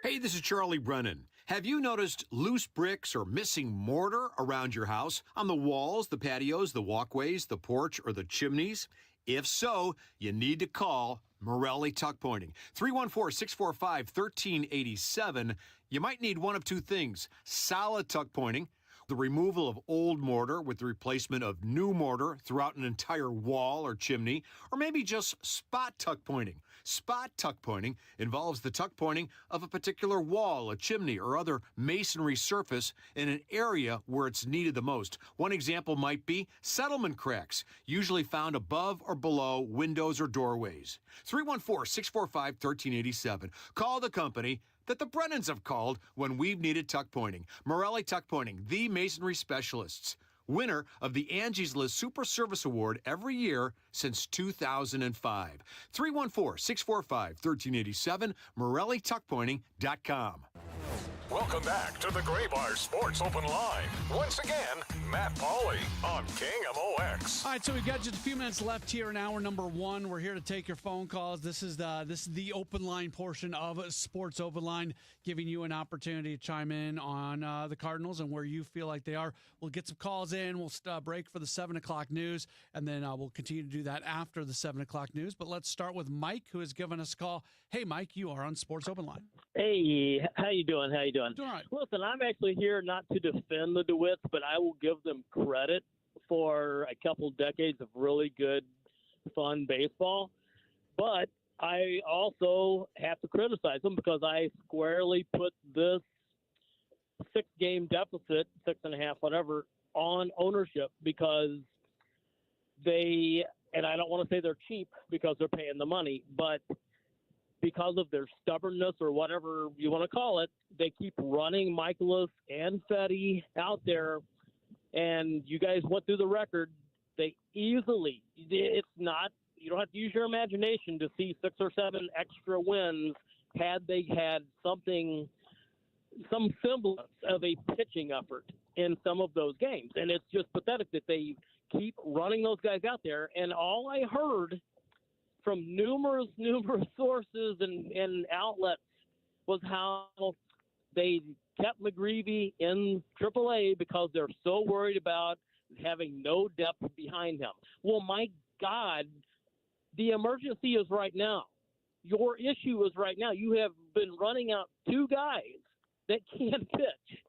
Hey, this is Charlie Brennan. Have you noticed loose bricks or missing mortar around your house, on the walls, the patios, the walkways, the porch, or the chimneys? If so, you need to call Morelli Tuck Pointing. 314-645-1387. You might need one of two things: solid tuck pointing, the removal of old mortar with the replacement of new mortar throughout an entire wall or chimney, or maybe just spot tuck pointing. Spot tuck pointing involves the tuck pointing of a particular wall, a chimney, or other masonry surface in an area where it's needed the most. One example might be settlement cracks, usually found above or below windows or doorways. 314-645-1387. Call the company that the Brennans have called when we've needed tuck pointing. Morelli Tuck Pointing, the masonry specialists. Winner of the Angie's List Super Service Award every year since 2005. 314-645-1387, MorelliTuckPointing.com. Welcome back to the Graybar Sports Open Line. Once again, Matt Pauley on KMOX. All right, so we've got just a few minutes left here in hour number one. We're here to take your phone calls. This is the open line portion of Sports Open Line, giving you an opportunity to chime in on the Cardinals and where you feel like they are. We'll get some calls in. We'll break for the 7 o'clock news, and then we'll continue to do that after the 7 o'clock news. But let's start with Mike, who has given us a call. Hey, Mike, you are on Sports Open Line. Hey, how you doing? How you doing? Doing all right. Listen, I'm actually here not to defend the DeWitts, but I will give them credit for a couple decades of really good, fun baseball. But I also have to criticize them because I squarely put this 6-game deficit, 6.5, whatever, on ownership because they, and I don't want to say they're cheap because they're paying the money, but because of their stubbornness or whatever you want to call it, they keep running Michaelis and Fetty out there. And you guys went through the record. They easily, it's not, you don't have to use your imagination to see 6 or 7 extra wins had they had some semblance of a pitching effort. in some of those games. And it's just pathetic that they keep running those guys out there. And all I heard from numerous sources and outlets was how they kept McGreevy in AAA because they're so worried about having no depth behind him. Well, my God, the emergency is right now. Your issue is right now. You have been running out two guys that can't pitch,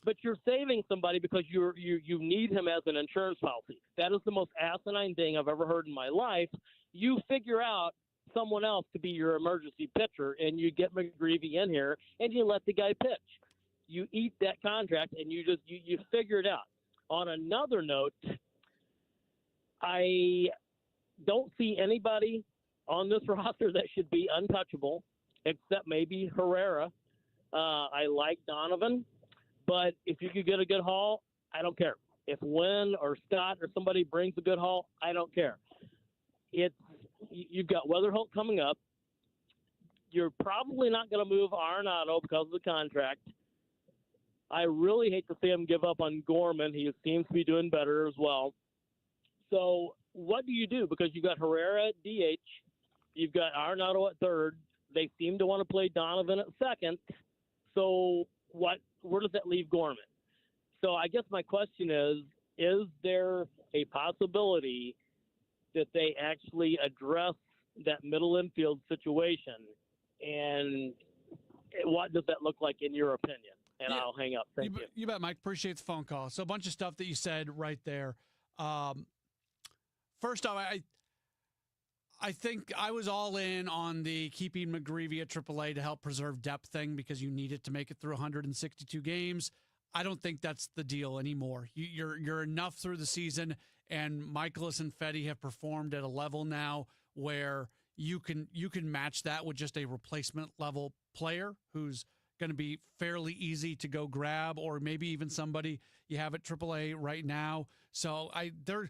but you're saving somebody because you need him as an insurance policy. That is the most asinine thing I've ever heard in my life. You figure out someone else to be your emergency pitcher, and you get McGreevy in here, and you let the guy pitch. You eat that contract, and you figure it out. On another note, I don't see anybody on this roster that should be untouchable, except maybe Herrera. I like Donovan, but if you could get a good haul, I don't care. If Wynn or Scott or somebody brings a good haul, I don't care. You've got Weatherholt coming up. You're probably not going to move Arenado because of the contract. I really hate to see him give up on Gorman. He seems to be doing better as well. So what do you do? Because you've got Herrera at DH. You've got Arenado at third. They seem to want to play Donovan at second. So where does that leave Gorman? So I guess my question is there a possibility that they actually address that middle infield situation? And what does that look like in your opinion? And I'll hang up. Thank you. You bet, Mike. Appreciate the phone call. So a bunch of stuff that you said right there. First off, I think I was all in on the keeping McGreevy at AAA to help preserve depth thing because you need it to make it through 162 games. I don't think that's the deal anymore. You're enough through the season, and Michaelis and Fetty have performed at a level now where you can match that with just a replacement level player who's going to be fairly easy to go grab, or maybe even somebody you have at AAA right now. So the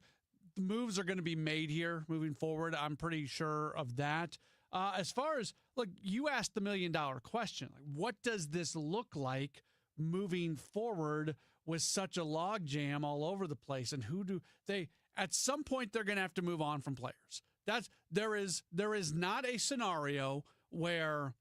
moves are going to be made here moving forward. I'm pretty sure of that. As far as, look, you asked the $1 million question. Like, what does this look like moving forward with such a log jam all over the place? And who do they, at some point, they're going to have to move on from players. There is not a scenario where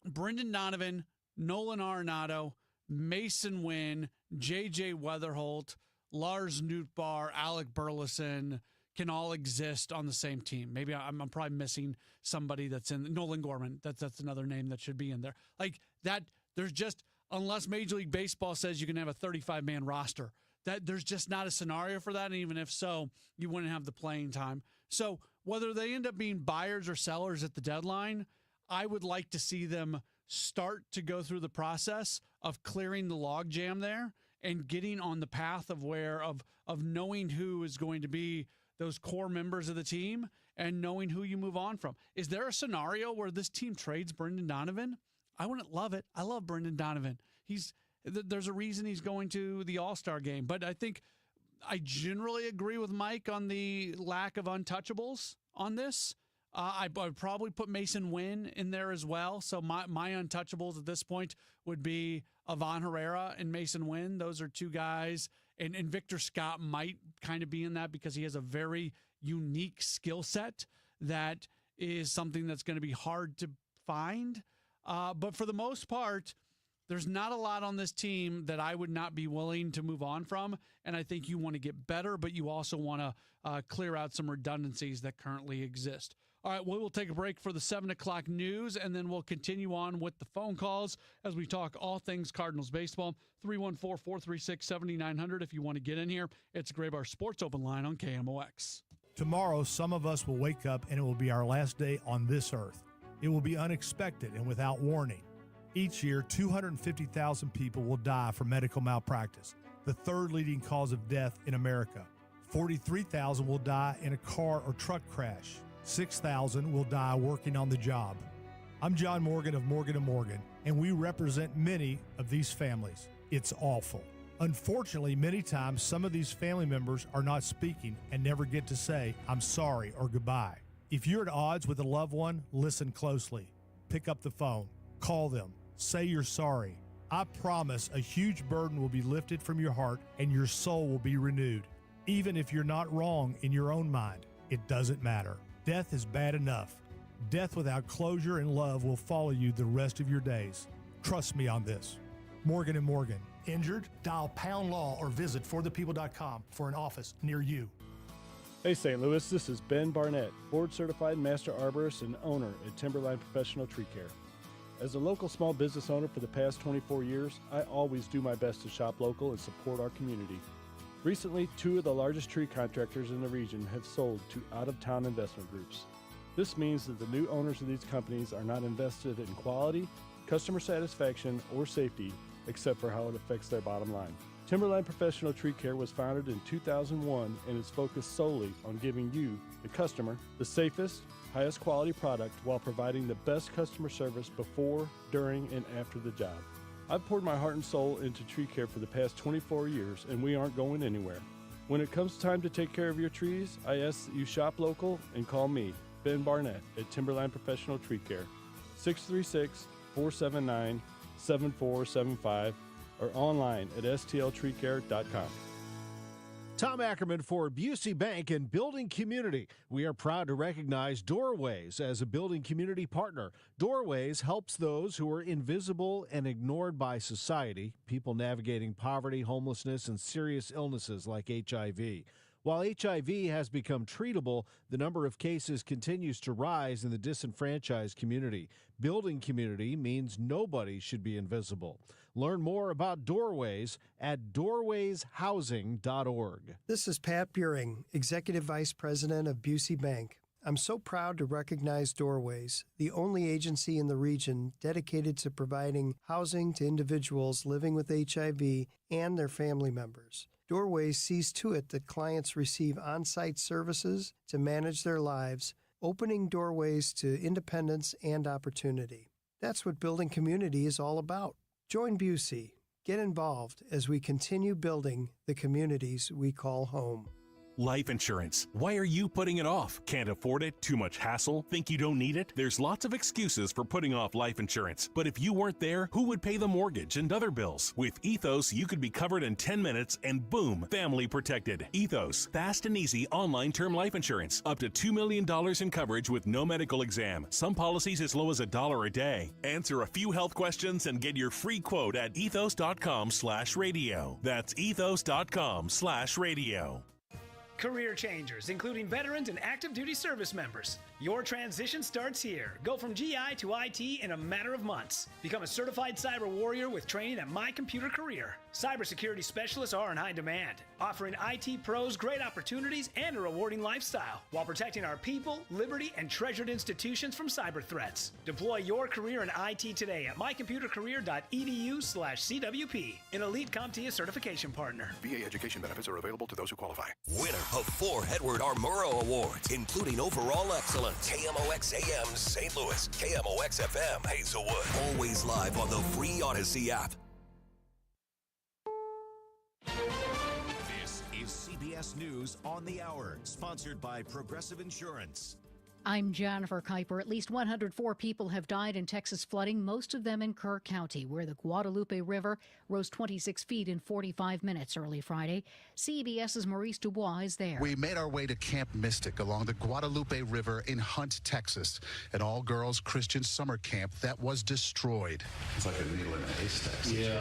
Brendan Donovan, Nolan Arenado, Mason Wynn, J.J. Weatherholt, Lars Nootbaar, Alec Burleson can all exist on the same team. Maybe I'm probably missing somebody that's in Nolan Gorman. That's another name that should be in there. Like that, there's just, unless Major League Baseball says you can have a 35-man roster, that there's just not a scenario for that. And even if so, you wouldn't have the playing time. So whether they end up being buyers or sellers at the deadline, I would like to see them start to go through the process of clearing the log jam there and getting on the path of knowing who is going to be those core members of the team and knowing who you move on from. Is there a scenario where this team trades Brendan Donovan? I wouldn't love it. I love Brendan Donovan. There's a reason he's going to the All-Star game, but I think I generally agree with Mike on the lack of untouchables on this. I would probably put Mason Wynn in there as well. So my untouchables at this point would be Ivan Herrera and Mason Wynn. Those are two guys. And Victor Scott might kind of be in that because he has a very unique skill set that is something that's going to be hard to find. But for the most part, there's not a lot on this team that I would not be willing to move on from. And I think you want to get better, but you also want to clear out some redundancies that currently exist. All right, we'll take a break for the 7 o'clock news, and then we'll continue on with the phone calls as we talk all things Cardinals baseball. 314-436-7900 if you want to get in here. It's a Graybar Sports Open Line on KMOX. Tomorrow, some of us will wake up, and it will be our last day on this earth. It will be unexpected and without warning. Each year, 250,000 people will die from medical malpractice, the third leading cause of death in America. 43,000 will die in a car or truck crash. 6,000 will die working on the job. I'm John Morgan of Morgan & Morgan, and we represent many of these families. It's awful. Unfortunately, many times some of these family members are not speaking and never get to say, I'm sorry or goodbye. If you're at odds with a loved one, listen closely. Pick up the phone. Call them. Say you're sorry. I promise a huge burden will be lifted from your heart and your soul will be renewed. Even if you're not wrong in your own mind, it doesn't matter. Death is bad enough. Death without closure and love will follow you the rest of your days. Trust me on this. Morgan & Morgan. Injured? Dial Pound Law or visit forthepeople.com for an office near you. Hey St. Louis, this is Ben Barnett, board-certified master arborist and owner at Timberline Professional Tree Care. As a local small business owner for the past 24 years, I always do my best to shop local and support our community. Recently, 2 of the largest tree contractors in the region have sold to out-of-town investment groups. This means that the new owners of these companies are not invested in quality, customer satisfaction, or safety, except for how it affects their bottom line. Timberline Professional Tree Care was founded in 2001 and is focused solely on giving you, the customer, the safest, highest quality product while providing the best customer service before, during, and after the job. I've poured my heart and soul into tree care for the past 24 years, and we aren't going anywhere. When it comes time to take care of your trees, I ask that you shop local and call me, Ben Barnett, at Timberline Professional Tree Care, 636-479-7475, or online at stltreecare.com. Tom Ackerman for Busey Bank and Building Community. We are proud to recognize Doorways as a building community partner. Doorways helps those who are invisible and ignored by society, people navigating poverty, homelessness, and serious illnesses like HIV. While HIV has become treatable, the number of cases continues to rise in the disenfranchised community. Building community means nobody should be invisible. Learn more about Doorways at doorwayshousing.org. This is Pat Buring, Executive Vice President of Busey Bank. I'm so proud to recognize Doorways, the only agency in the region dedicated to providing housing to individuals living with HIV and their family members. Doorways sees to it that clients receive on-site services to manage their lives, opening doorways to independence and opportunity. That's what building community is all about. Join Busey. Get involved as we continue building the communities we call home. Life insurance. Why are you putting it off? Can't afford it? Too much hassle? Think you don't need it? There's lots of excuses for putting off life insurance. But if you weren't there, who would pay the mortgage and other bills? With Ethos, you could be covered in 10 minutes and boom, family protected. Ethos, fast and easy online term life insurance. Up to $2 million in coverage with no medical exam. Some policies as low as $1 a day. Answer a few health questions and get your free quote at ethos.com/radio. That's ethos.com/radio. Career changers, including veterans and active duty service members. Your transition starts here. Go from GI to IT in a matter of months. Become a certified cyber warrior with training at My Computer Career. Cybersecurity specialists are in high demand, offering IT pros great opportunities and a rewarding lifestyle while protecting our people, liberty, and treasured institutions from cyber threats. Deploy your career in IT today at mycomputercareer.edu/CWP, an elite CompTIA certification partner. VA education benefits are available to those who qualify. Winner of 4 Edward R. Murrow Awards, including Overall Excellence. KMOX AM St. Louis, KMOX FM Hazelwood. Always live on the free Odyssey app. This is CBS News on the Hour, sponsored by Progressive Insurance. I'm Jennifer Kuiper. At least 104 people have died in Texas flooding, most of them in Kerr County, where the Guadalupe River rose 26 feet in 45 minutes early Friday. CBS's Maurice Dubois is there. We made our way to Camp Mystic along the Guadalupe River in Hunt, Texas, an all-girls Christian summer camp that was destroyed. It's like a needle in a haystack. Yeah.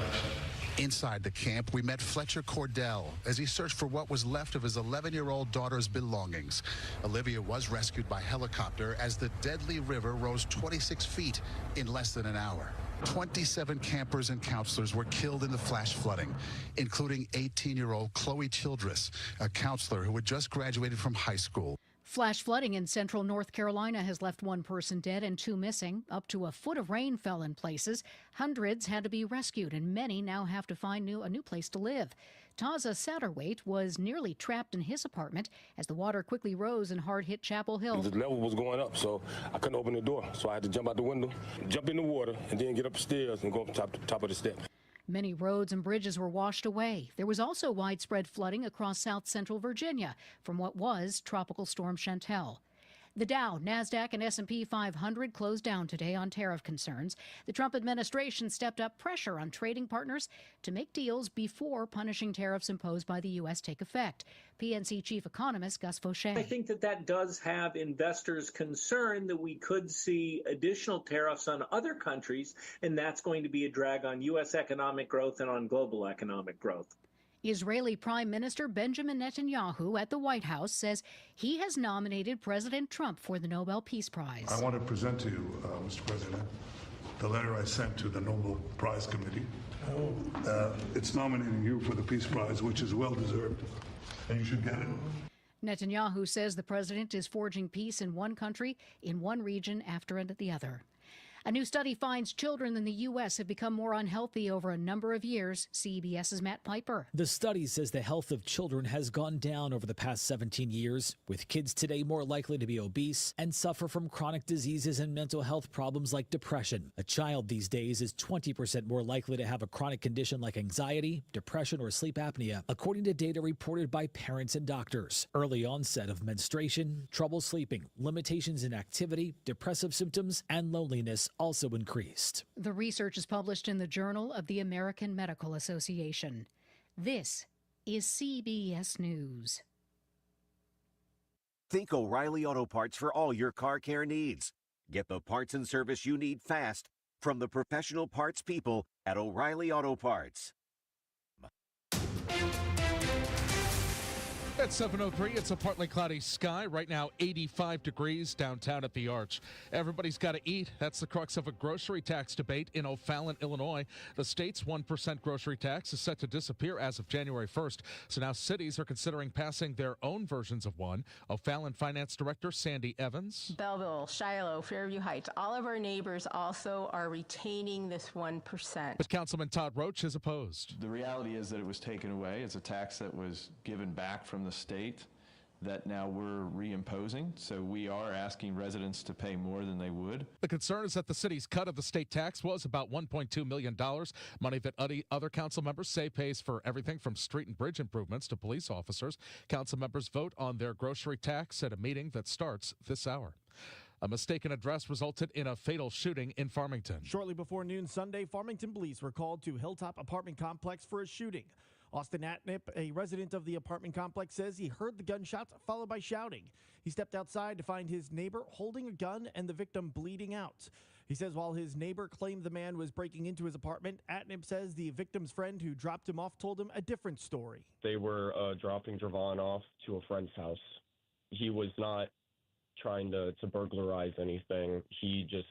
Inside the camp, we met Fletcher Cordell as he searched for what was left of his 11-year-old daughter's belongings. Olivia was rescued by helicopter as the deadly river rose 26 feet in less than an hour. 27 campers and counselors were killed in the flash flooding, including 18-year-old Chloe Childress, a counselor who had just graduated from high school. Flash flooding in central North Carolina has left 1 person dead and 2 missing. Up to a foot of rain fell in places. Hundreds had to be rescued, and many now have to find a new place to live. Taza Satterwait was nearly trapped in his apartment as the water quickly rose in hard-hit Chapel Hill. The level was going up, so I couldn't open the door. So I had to jump out the window, jump in the water, and then get up the stairs and go up top of the step. Many roads and bridges were washed away. There was also widespread flooding across south central Virginia from what was Tropical Storm Chantel. The Dow, NASDAQ, and S&P 500 closed down today on tariff concerns. The Trump administration stepped up pressure on trading partners to make deals before punishing tariffs imposed by the U.S. take effect. PNC chief economist Gus Fauché. I think that does have investors concerned that we could see additional tariffs on other countries, and that's going to be a drag on U.S. economic growth and on global economic growth. Israeli Prime Minister Benjamin Netanyahu at the White House says he has nominated President Trump for the Nobel Peace Prize. I want to present to you, Mr. President, the letter I sent to the Nobel Prize Committee. It's nominating you for the Peace Prize, which is well-deserved, and you should get it. Netanyahu says the president is forging peace in one country, in one region after the other. A new study finds children in the U.S. have become more unhealthy over a number of years. CBS's Matt Piper. The study says the health of children has gone down over the past 17 years, with kids today more likely to be obese and suffer from chronic diseases and mental health problems like depression. A child these days is 20% more likely to have a chronic condition like anxiety, depression, or sleep apnea, according to data reported by parents and doctors. Early onset of menstruation, trouble sleeping, limitations in activity, depressive symptoms, and loneliness also increased. The research is published in the Journal of the American Medical Association. This is CBS News. Think O'Reilly Auto Parts for all your car care needs. Get the parts and service you need fast from the professional parts people at O'Reilly Auto Parts. At 7:03, it's a partly cloudy sky. Right now, 85 degrees downtown at the Arch. Everybody's got to eat. That's the crux of a grocery tax debate in O'Fallon, Illinois. The state's 1% grocery tax is set to disappear as of January 1st. So now cities are considering passing their own versions of one. O'Fallon Finance Director Sandy Evans. Belleville, Shiloh, Fairview Heights, all of our neighbors also are retaining this 1%. But Councilman Todd Roach is opposed. The reality is that it was taken away. It's a tax that was given back from the state that now we're reimposing. So we are asking residents to pay more than they would. The concern is that the city's cut of the state tax was about $1.2 million, money that other council members say pays for everything from street and bridge improvements to police officers. Council members vote on their grocery tax at a meeting that starts this hour. A mistaken address resulted in a fatal shooting in Farmington. Shortly before noon Sunday, Farmington police were called to Hilltop Apartment Complex for a shooting. Austin Atnip, a resident of the apartment complex, says he heard the gunshots followed by shouting. He stepped outside to find his neighbor holding a gun and the victim bleeding out. He says while his neighbor claimed the man was breaking into his apartment, Atnip says the victim's friend who dropped him off told him a different story. They were dropping Javon off to a friend's house. He was not trying to burglarize anything. He just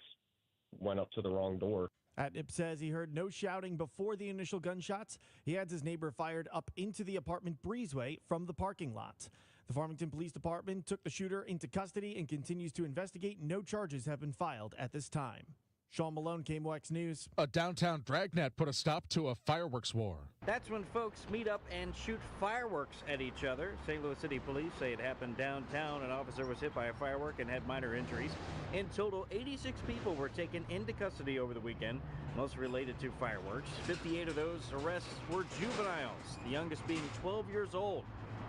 went up to the wrong door. Atnip says he heard no shouting before the initial gunshots. He adds his neighbor fired up into the apartment breezeway from the parking lot. The Farmington Police Department took the shooter into custody and continues to investigate. No charges have been filed at this time. Sean Malone, KMOX News. A downtown dragnet put a stop to a fireworks war. That's when folks meet up and shoot fireworks at each other. St. Louis City Police say it happened downtown. An officer was hit by a firework and had minor injuries. In total, 86 people were taken into custody over the weekend, most related to fireworks. 58 of those arrests were juveniles, the youngest being 12 years old.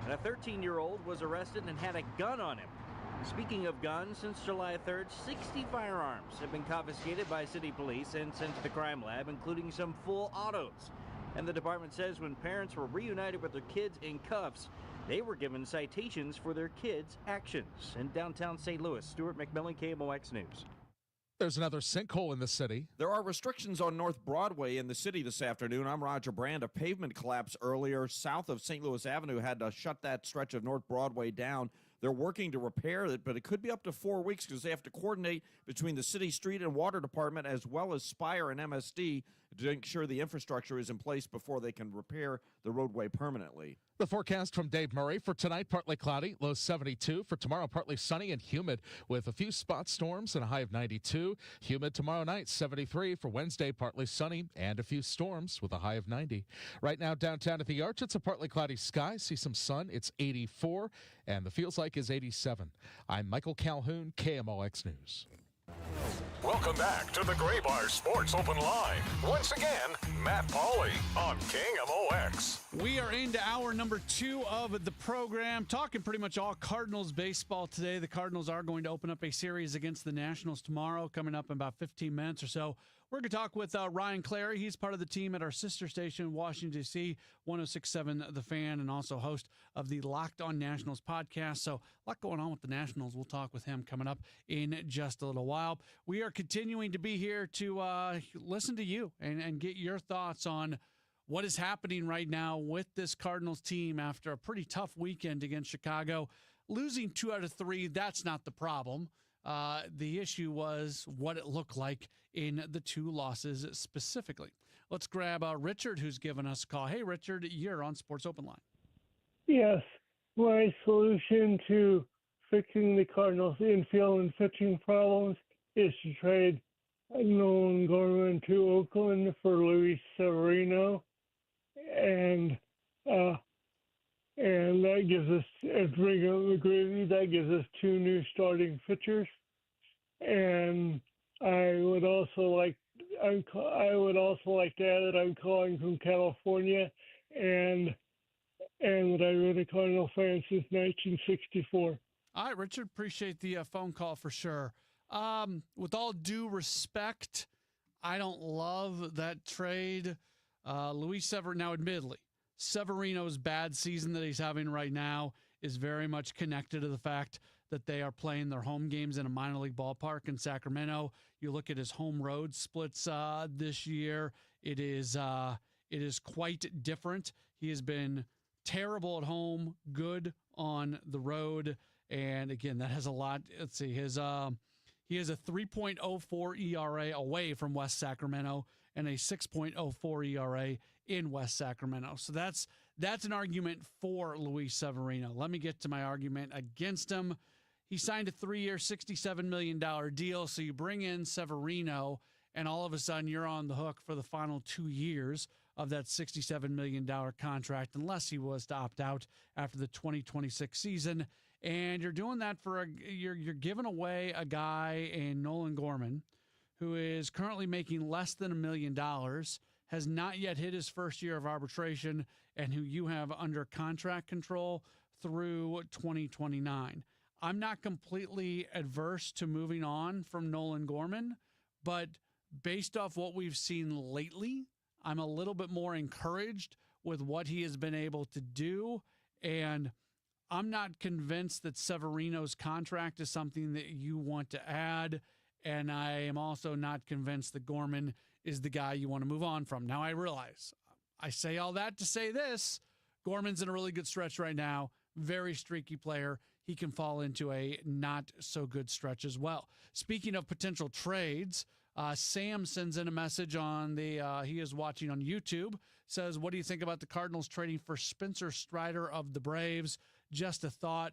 And a 13-year-old was arrested and had a gun on him. Speaking of guns, since July 3rd, 60 firearms have been confiscated by city police and sent to the crime lab, including some full autos. And the department says when parents were reunited with their kids in cuffs, they were given citations for their kids' actions. In downtown St. Louis, Stuart McMillan, KMOX News. There's another sinkhole in the city. There are restrictions on North Broadway in the city this afternoon. I'm Roger Brand. A pavement collapse earlier south of St. Louis Avenue had to shut that stretch of North Broadway down. They're working to repair it, but it could be up to 4 weeks because they have to coordinate between the city street and water department as well as Spire and MSD to make sure the infrastructure is in place before they can repair the roadway permanently. The forecast from Dave Murray for tonight, partly cloudy, low 72. For tomorrow, partly sunny and humid with a few spot storms and a high of 92. Humid tomorrow night, 73. For Wednesday, partly sunny and a few storms with a high of 90. Right now, downtown at the Arch, it's a partly cloudy sky. See some sun. It's 84, and the feels like is 87. I'm Michael Calhoun, KMOX News. Welcome back to the Gray Bar Sports Open Line. Once again, Matt Pauley on KMOX. We are into hour number 2 of the program, talking pretty much all Cardinals baseball today. The Cardinals are going to open up a series against the Nationals tomorrow, coming up in about 15 minutes or so. We're going to talk with Ryan Clary. He's part of the team at our sister station, Washington, D.C., 106.7 The Fan, and also host of the Locked On Nationals podcast. So a lot going on with the Nationals. We'll talk with him coming up in just a little while. We are continuing to be here to listen to you and get your thoughts on what is happening right now with this Cardinals team after a pretty tough weekend against Chicago. Losing 2 out of 3, that's not the problem. The issue was what it looked like in the 2 losses specifically. Let's grab Richard, who's given us a call. Hey, Richard, you're on Sports Open Line. Yes. My solution to fixing the Cardinals' infield and pitching problems is to trade Nolan Gorman to Oakland for Luis Severino. And that gives us, and bring up McGrady, that gives us 2 new starting pitchers. And I would also like to add that I'm calling from California, and that I've been a Cardinal fan since 1964. All right, Richard, appreciate the phone call for sure. With all due respect, I don't love that trade. Luis Severino, now admittedly, Severino's bad season that he's having right now is very much connected to the fact that they are playing their home games in a minor league ballpark in Sacramento. You look at his home road splits this year, it is quite different. He has been terrible at home, good on the road, and again, that has a lot. Let's see, he has a 3.04 ERA away from West Sacramento and a 6.04 ERA in West Sacramento. So that's an argument for Luis Severino. Let me get to my argument against him. He signed a 3-year, $67 million deal. So you bring in Severino, and all of a sudden you're on the hook for the final 2 years of that $67 million contract, unless he was to opt out after the 2026 season. And you're doing that you're giving away a guy in Nolan Gorman, who is currently making less than $1 million, has not yet hit his first year of arbitration, and who you have under contract control through 2029. I'm not completely adverse to moving on from Nolan Gorman, but based off what we've seen lately, I'm a little bit more encouraged with what he has been able to do, and I'm not convinced that Severino's contract is something that you want to add, and I am also not convinced that Gorman is the guy you want to move on from. Now, I realize I say all that to say this. Gorman's in a really good stretch right now, very streaky player. He can fall into a not-so-good stretch as well. Speaking of potential trades, Sam sends in a message on he is watching on YouTube, says, what do you think about the Cardinals trading for Spencer Strider of the Braves? Just a thought.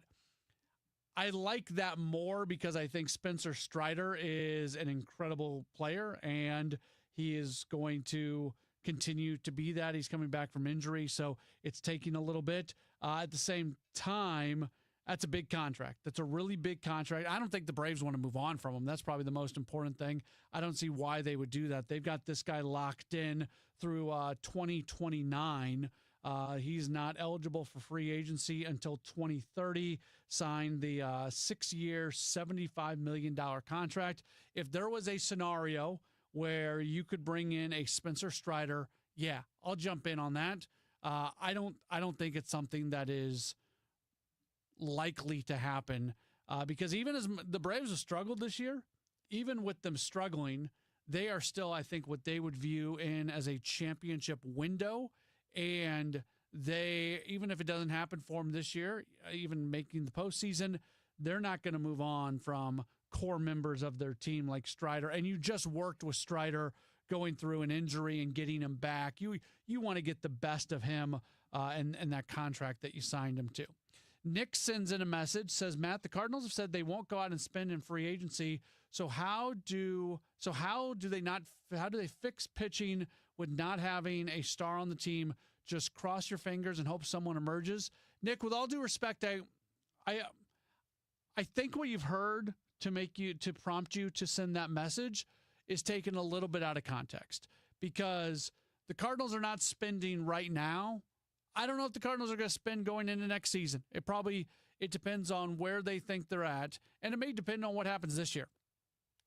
I like that more because I think Spencer Strider is an incredible player, and he is going to continue to be that. He's coming back from injury, so it's taking a little bit. At the same time, that's a big contract. That's a really big contract. I don't think the Braves want to move on from him. That's probably the most important thing. I don't see why they would do that. They've got this guy locked in through 2029. He's not eligible for free agency until 2030. Signed the 6-year, $75 million contract. If there was a scenario where you could bring in a Spencer Strider, yeah, I'll jump in on that. I don't think it's something that is likely to happen because even as the Braves have struggled this year, even with them struggling, they are still, I think, what they would view in as a championship window. And they, even if it doesn't happen for them this year, even making the postseason, they're not going to move on from core members of their team like Strider. And you just worked with Strider going through an injury and getting him back. You want to get the best of him and that contract that you signed him to. Nick sends in a message, says, Matt, the Cardinals have said they won't go out and spend in free agency. So how do they fix pitching with not having a star on the team? Just cross your fingers and hope someone emerges. Nick, with all due respect, I think what you've heard to prompt you to send that message is taken a little bit out of context, because the Cardinals are not spending right now. I don't know if the Cardinals are going to spend going into next season. It depends on where they think they're at, and it may depend on what happens this year.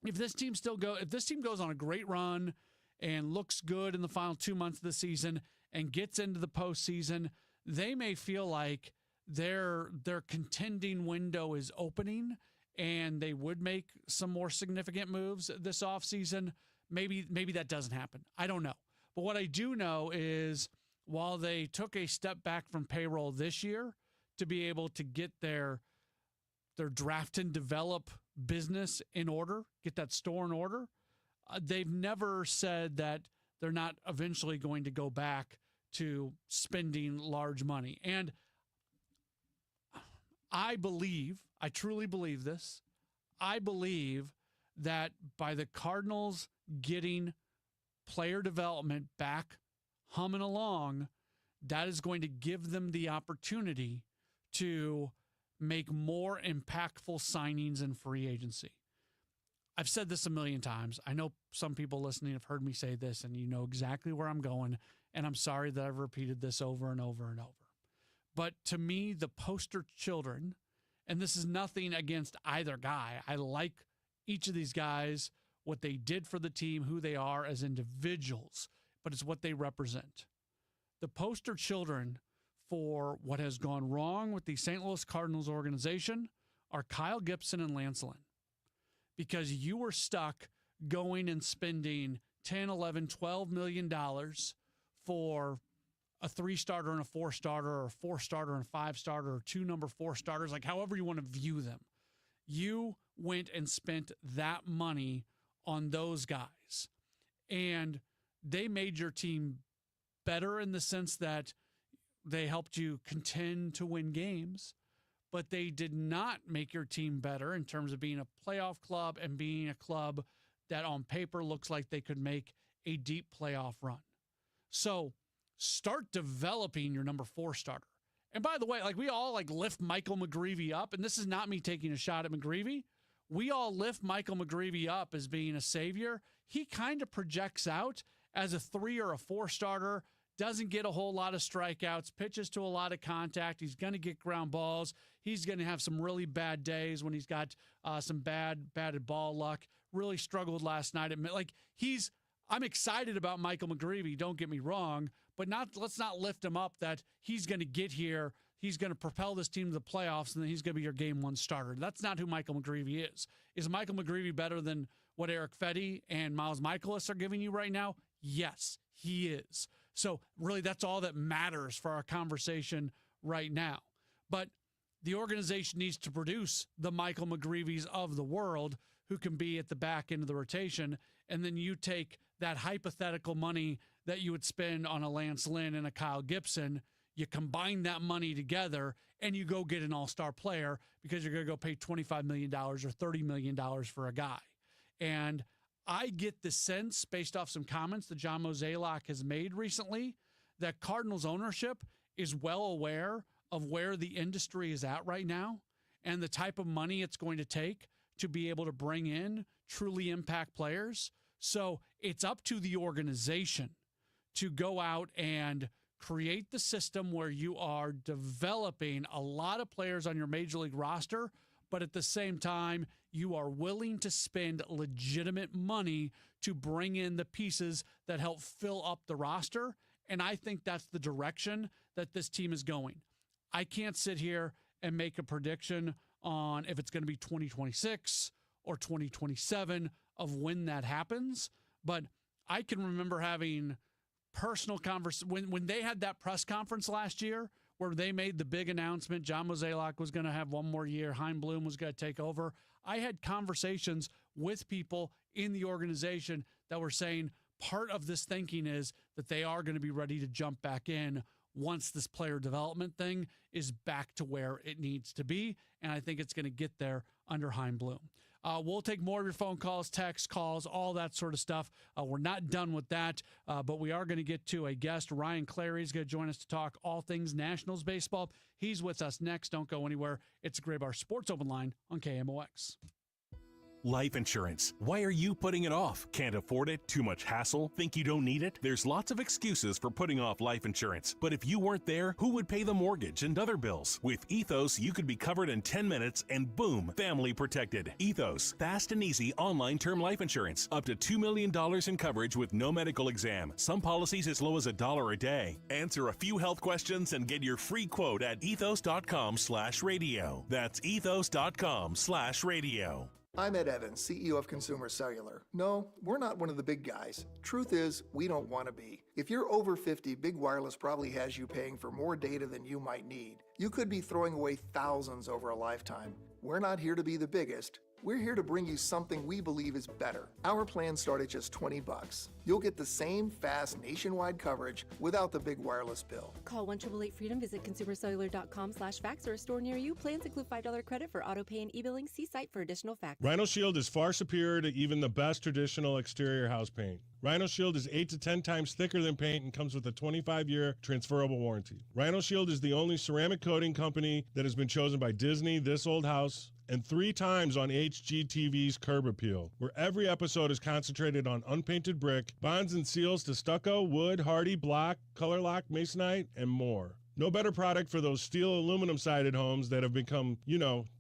If this team goes on a great run and looks good in the final 2 months of the season and gets into the postseason, they may feel like their contending window is opening and they would make some more significant moves this offseason. Maybe that doesn't happen. I don't know. But what I do know is, while they took a step back from payroll this year to be able to get their draft and develop business in order, get that store in order, they've never said that they're not eventually going to go back to spending large money. And I truly believe this. I believe that by the Cardinals getting player development back humming along, that is going to give them the opportunity to make more impactful signings in free agency. I've said this a million times. I know some people listening have heard me say this, and you know exactly where I'm going, and I'm sorry that I've repeated this over and over and over. But to me, the poster children, and this is nothing against either guy. I like each of these guys, what they did for the team, who they are as individuals, but it's what they represent. The poster children for what has gone wrong with the St. Louis Cardinals organization are Kyle Gibson and Lance Lynn, because you were stuck going and spending $10, $11, $12 million for a 3-starter and a 4-starter, or a 4-starter and a 5-starter, or 2 number 4 starters, like however you want to view them. You went and spent that money on those guys, and they made your team better in the sense that they helped you contend to win games, but they did not make your team better in terms of being a playoff club and being a club that on paper looks like they could make a deep playoff run. So start developing your number 4 starter. And by the way, like, we all lift Michael McGreevy up, and this is not me taking a shot at McGreevy. We all lift Michael McGreevy up as being a savior. He kind of projects out as a 3 or a 4 starter, doesn't get a whole lot of strikeouts, pitches to a lot of contact. He's going to get ground balls. He's going to have some really bad days when he's got some batted ball luck. Really struggled last night. I'm excited about Michael McGreevy, don't get me wrong, but let's not lift him up that he's going to get here, he's going to propel this team to the playoffs, and then he's going to be your game 1 starter. That's not who Michael McGreevy is. Is Michael McGreevy better than what Eric Fetty and Miles Michaelis are giving you right now? Yes, he is. So really, that's all that matters for our conversation right now. But the organization needs to produce the Michael McGreevy's of the world who can be at the back end of the rotation. And then you take that hypothetical money that you would spend on a Lance Lynn and a Kyle Gibson, you combine that money together, and you go get an all-star player, because you're going to go pay $25 million or $30 million for a guy. And I get the sense, based off some comments that John Mozeliak has made recently, that Cardinals ownership is well aware of where the industry is at right now and the type of money it's going to take to be able to bring in truly impact players. So it's up to the organization to go out and create the system where you are developing a lot of players on your major league roster, but at the same time, you are willing to spend legitimate money to bring in the pieces that help fill up the roster. And I think that's the direction that this team is going. I can't sit here and make a prediction on if it's going to be 2026 or 2027 of when that happens. But I can remember having personal conversations when they had that press conference last year where they made the big announcement John Mozeliak was going to have 1 more year, Chaim Bloom was going to take over. I had conversations with people in the organization that were saying part of this thinking is that they are going to be ready to jump back in once this player development thing is back to where it needs to be. And I think it's going to get there under Chaim Bloom. We'll take more of your phone calls, text calls, all that sort of stuff. We're not done with that, but we are going to get to a guest. Ryan Clary is going to join us to talk all things Nationals baseball. He's with us next. Don't go anywhere. It's a Gray Bar Sports Open Line on KMOX. Life insurance. Why are you putting it off? Can't afford it? Too much hassle? Think you don't need it? There's lots of excuses for putting off life insurance. But if you weren't there, who would pay the mortgage and other bills? With Ethos, you could be covered in 10 minutes and boom, family protected. Ethos, fast and easy online term life insurance. Up to $2 million in coverage with no medical exam. Some policies as low as $1 a day. Answer a few health questions and get your free quote at ethos.com/radio. That's ethos.com/radio. I'm Ed Evans, CEO of Consumer Cellular. No, we're not one of the big guys. Truth is, we don't want to be. If you're over 50, Big Wireless probably has you paying for more data than you might need. You could be throwing away thousands over a lifetime. We're not here to be the biggest. We're here to bring you something we believe is better. Our plans start at just $20. You'll get the same fast nationwide coverage without the big wireless bill. Call 1-888-FREEDOM, visit consumercellular.com/fax or a store near you. Plans include $5 credit for auto pay and e-billing. See site for additional facts. Rhino Shield is far superior to even the best traditional exterior house paint. Rhino Shield is 8 to 10 times thicker than paint and comes with a 25-year transferable warranty. Rhino Shield is the only ceramic coating company that has been chosen by Disney, This Old House, and 3 times on HGTV's Curb Appeal, where every episode is concentrated on unpainted brick, bonds and seals to stucco, wood, hardy, block, color lock, masonite, and more. No better product for those steel aluminum-sided homes that have become,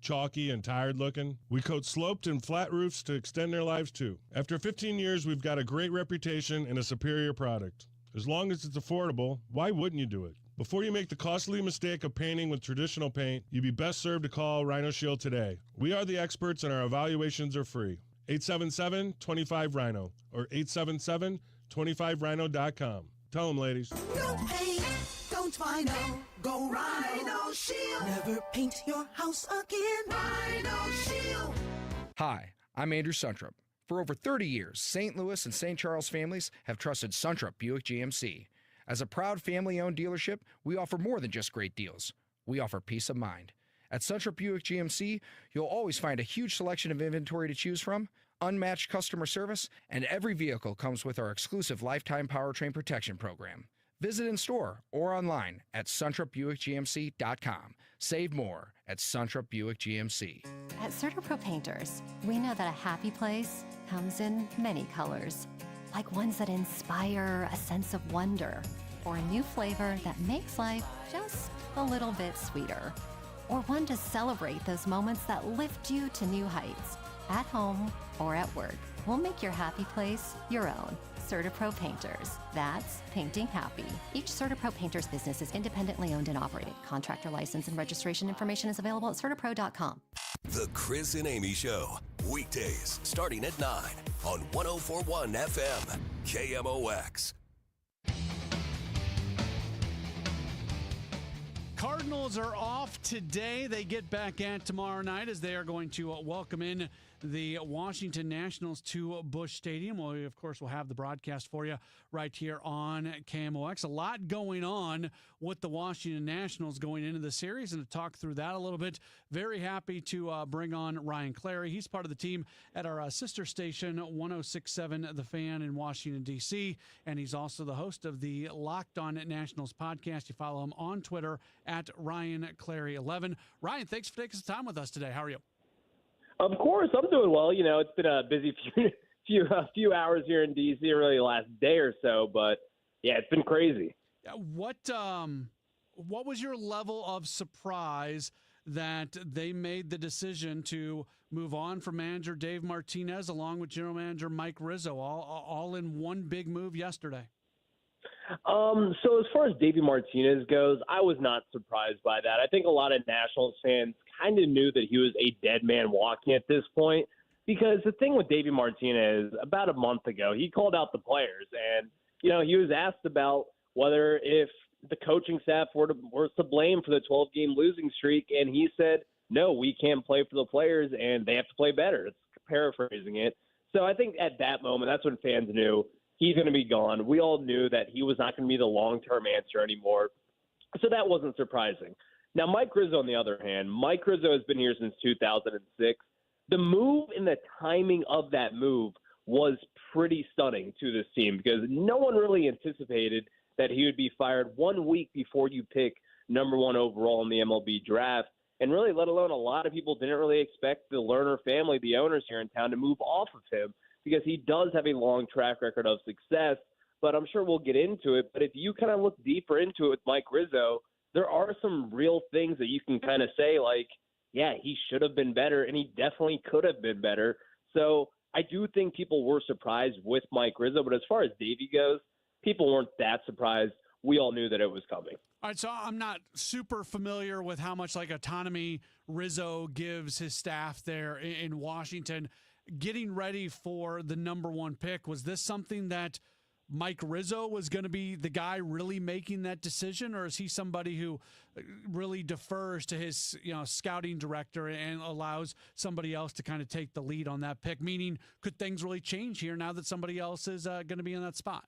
chalky and tired looking. We coat sloped and flat roofs to extend their lives too. After 15 years, we've got a great reputation and a superior product. As long as it's affordable, why wouldn't you do it? Before you make the costly mistake of painting with traditional paint, you'd be best served to call Rhino Shield today. We are the experts and our evaluations are free. 877-25-RHINO or 877-25rhino.com. Tell them, ladies. No paint, don't Rhino. Go Rhino Shield. Never paint your house again. Rhino Shield. Hi, I'm Andrew Suntrup. For over 30 years, St. Louis and St. Charles families have trusted Suntrup Buick GMC. As a proud family-owned dealership, we offer more than just great deals. We offer peace of mind. At Suntrup Buick GMC, you'll always find a huge selection of inventory to choose from, unmatched customer service, and every vehicle comes with our exclusive lifetime powertrain protection program. Visit in store or online at suntrupbuickgmc.com. Save more at Suntrup Buick GMC. At CertaPro Painters, we know that a happy place comes in many colors. Like ones that inspire a sense of wonder, or a new flavor that makes life just a little bit sweeter, or one to celebrate those moments that lift you to new heights, at home or at work. We'll make your happy place your own. CertaPro Painters. That's painting happy. Each CertaPro Painters business is independently owned and operated. Contractor license and registration information is available at CertaPro.com. The Chris and Amy Show. Weekdays starting at 9 on 104.1 FM, KMOX. Cardinals are off today. They get back at tomorrow night as they are going to welcome in the Washington Nationals to Busch Stadium. Well, we, of course, will have the broadcast for you right here on KMOX. A lot going on with the Washington Nationals going into the series, and to talk through that a little bit, very happy to bring on Ryan Clary. He's part of the team at our sister station, 106.7 The Fan in Washington, D.C., and he's also the host of the Locked On Nationals podcast. You follow him on Twitter at Ryan Clary11. Ryan, thanks for taking some time with us today. How are you? Of course, I'm doing well. It's been a busy few hours here in D.C., really the last day or so, but yeah, it's been crazy. What was your level of surprise that they made the decision to move on from manager Dave Martinez along with general manager Mike Rizzo, all in one big move yesterday? So as far as Davey Martinez goes, I was not surprised by that. I think a lot of Nationals fans kind of knew that he was a dead man walking at this point, because the thing with Davey Martinez, about a month ago, he called out the players, and he was asked about whether if the coaching staff were to blame for the 12-game losing streak, and he said, no, we can't play for the players, and they have to play better. It's paraphrasing it. So I think at that moment, that's when fans knew he's going to be gone. We all knew that he was not going to be the long-term answer anymore. So that wasn't surprising. Now, Mike Rizzo, on the other hand, Mike Rizzo has been here since 2006. The move and the timing of that move was pretty stunning to this team, because no one really anticipated that he would be fired 1 week before you pick number one overall in the MLB draft. and really, let alone a lot of people didn't really expect the Lerner family, the owners here in town, to move off of him because he does have a long track record of success. But I'm sure we'll get into it. But if you kind of look deeper into it with Mike Rizzo, there are some real things that you can kind of say, like, yeah, he should have been better, and he definitely could have been better. So I do think people were surprised with Mike Rizzo. But as far as Davey goes, people weren't that surprised. We all knew that it was coming. All right, so I'm not super familiar with how much like autonomy Rizzo gives his staff there in Washington. Getting ready for the number one pick, was this something that Mike Rizzo was going to be the guy really making that decision, or is he somebody who really defers to his scouting director and allows somebody else to kind of take the lead on that pick? Meaning, could things really change here now that somebody else is going to be in that spot?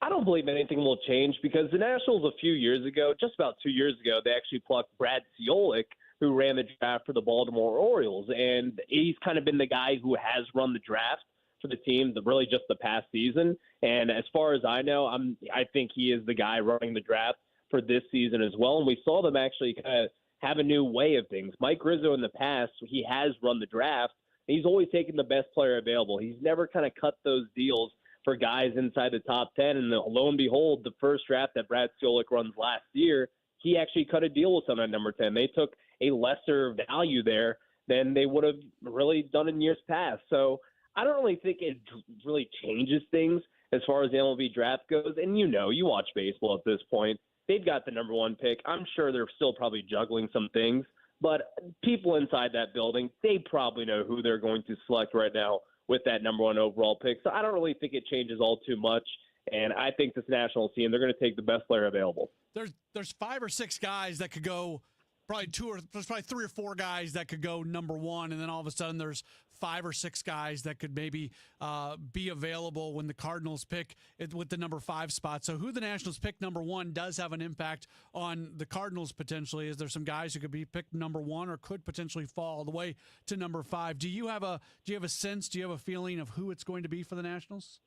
I don't believe anything will change because the Nationals a few years ago, just about 2 years ago, they actually plucked Brad Ciolek, who ran the draft for the Baltimore Orioles. And he's kind of been the guy who has run the draft for the team, really just the past season. And as far as I know, I think he is the guy running the draft for this season as well. And we saw them actually kind of have a new way of things. Mike Rizzo in the past, he has run the draft. He's always taken the best player available. He's never kind of cut those deals for guys inside the top 10. And lo and behold, the first draft that Brad Ciolek runs last year, he actually cut a deal with someone at number 10. They took a lesser value there than they would have really done in years past. So I don't really think it really changes things as far as the MLB draft goes. And you watch baseball at this point. They've got the number one pick. I'm sure they're still probably juggling some things. But people inside that building, they probably know who they're going to select right now with that number one overall pick. So I don't really think it changes all too much. And I think this Nationals team, they're going to take the best player available. There's 5 or 6 guys that could go, there's probably 3 or 4 guys that could go number one, and then all of a sudden there's 5 or 6 guys that could maybe be available when the Cardinals pick it with the number 5 spot. So who the Nationals pick number one does have an impact on the Cardinals potentially. Is there some guys who could be picked number one or could potentially fall all the way to number 5? Do you have a sense? Do you have a feeling of who it's going to be for the Nationals?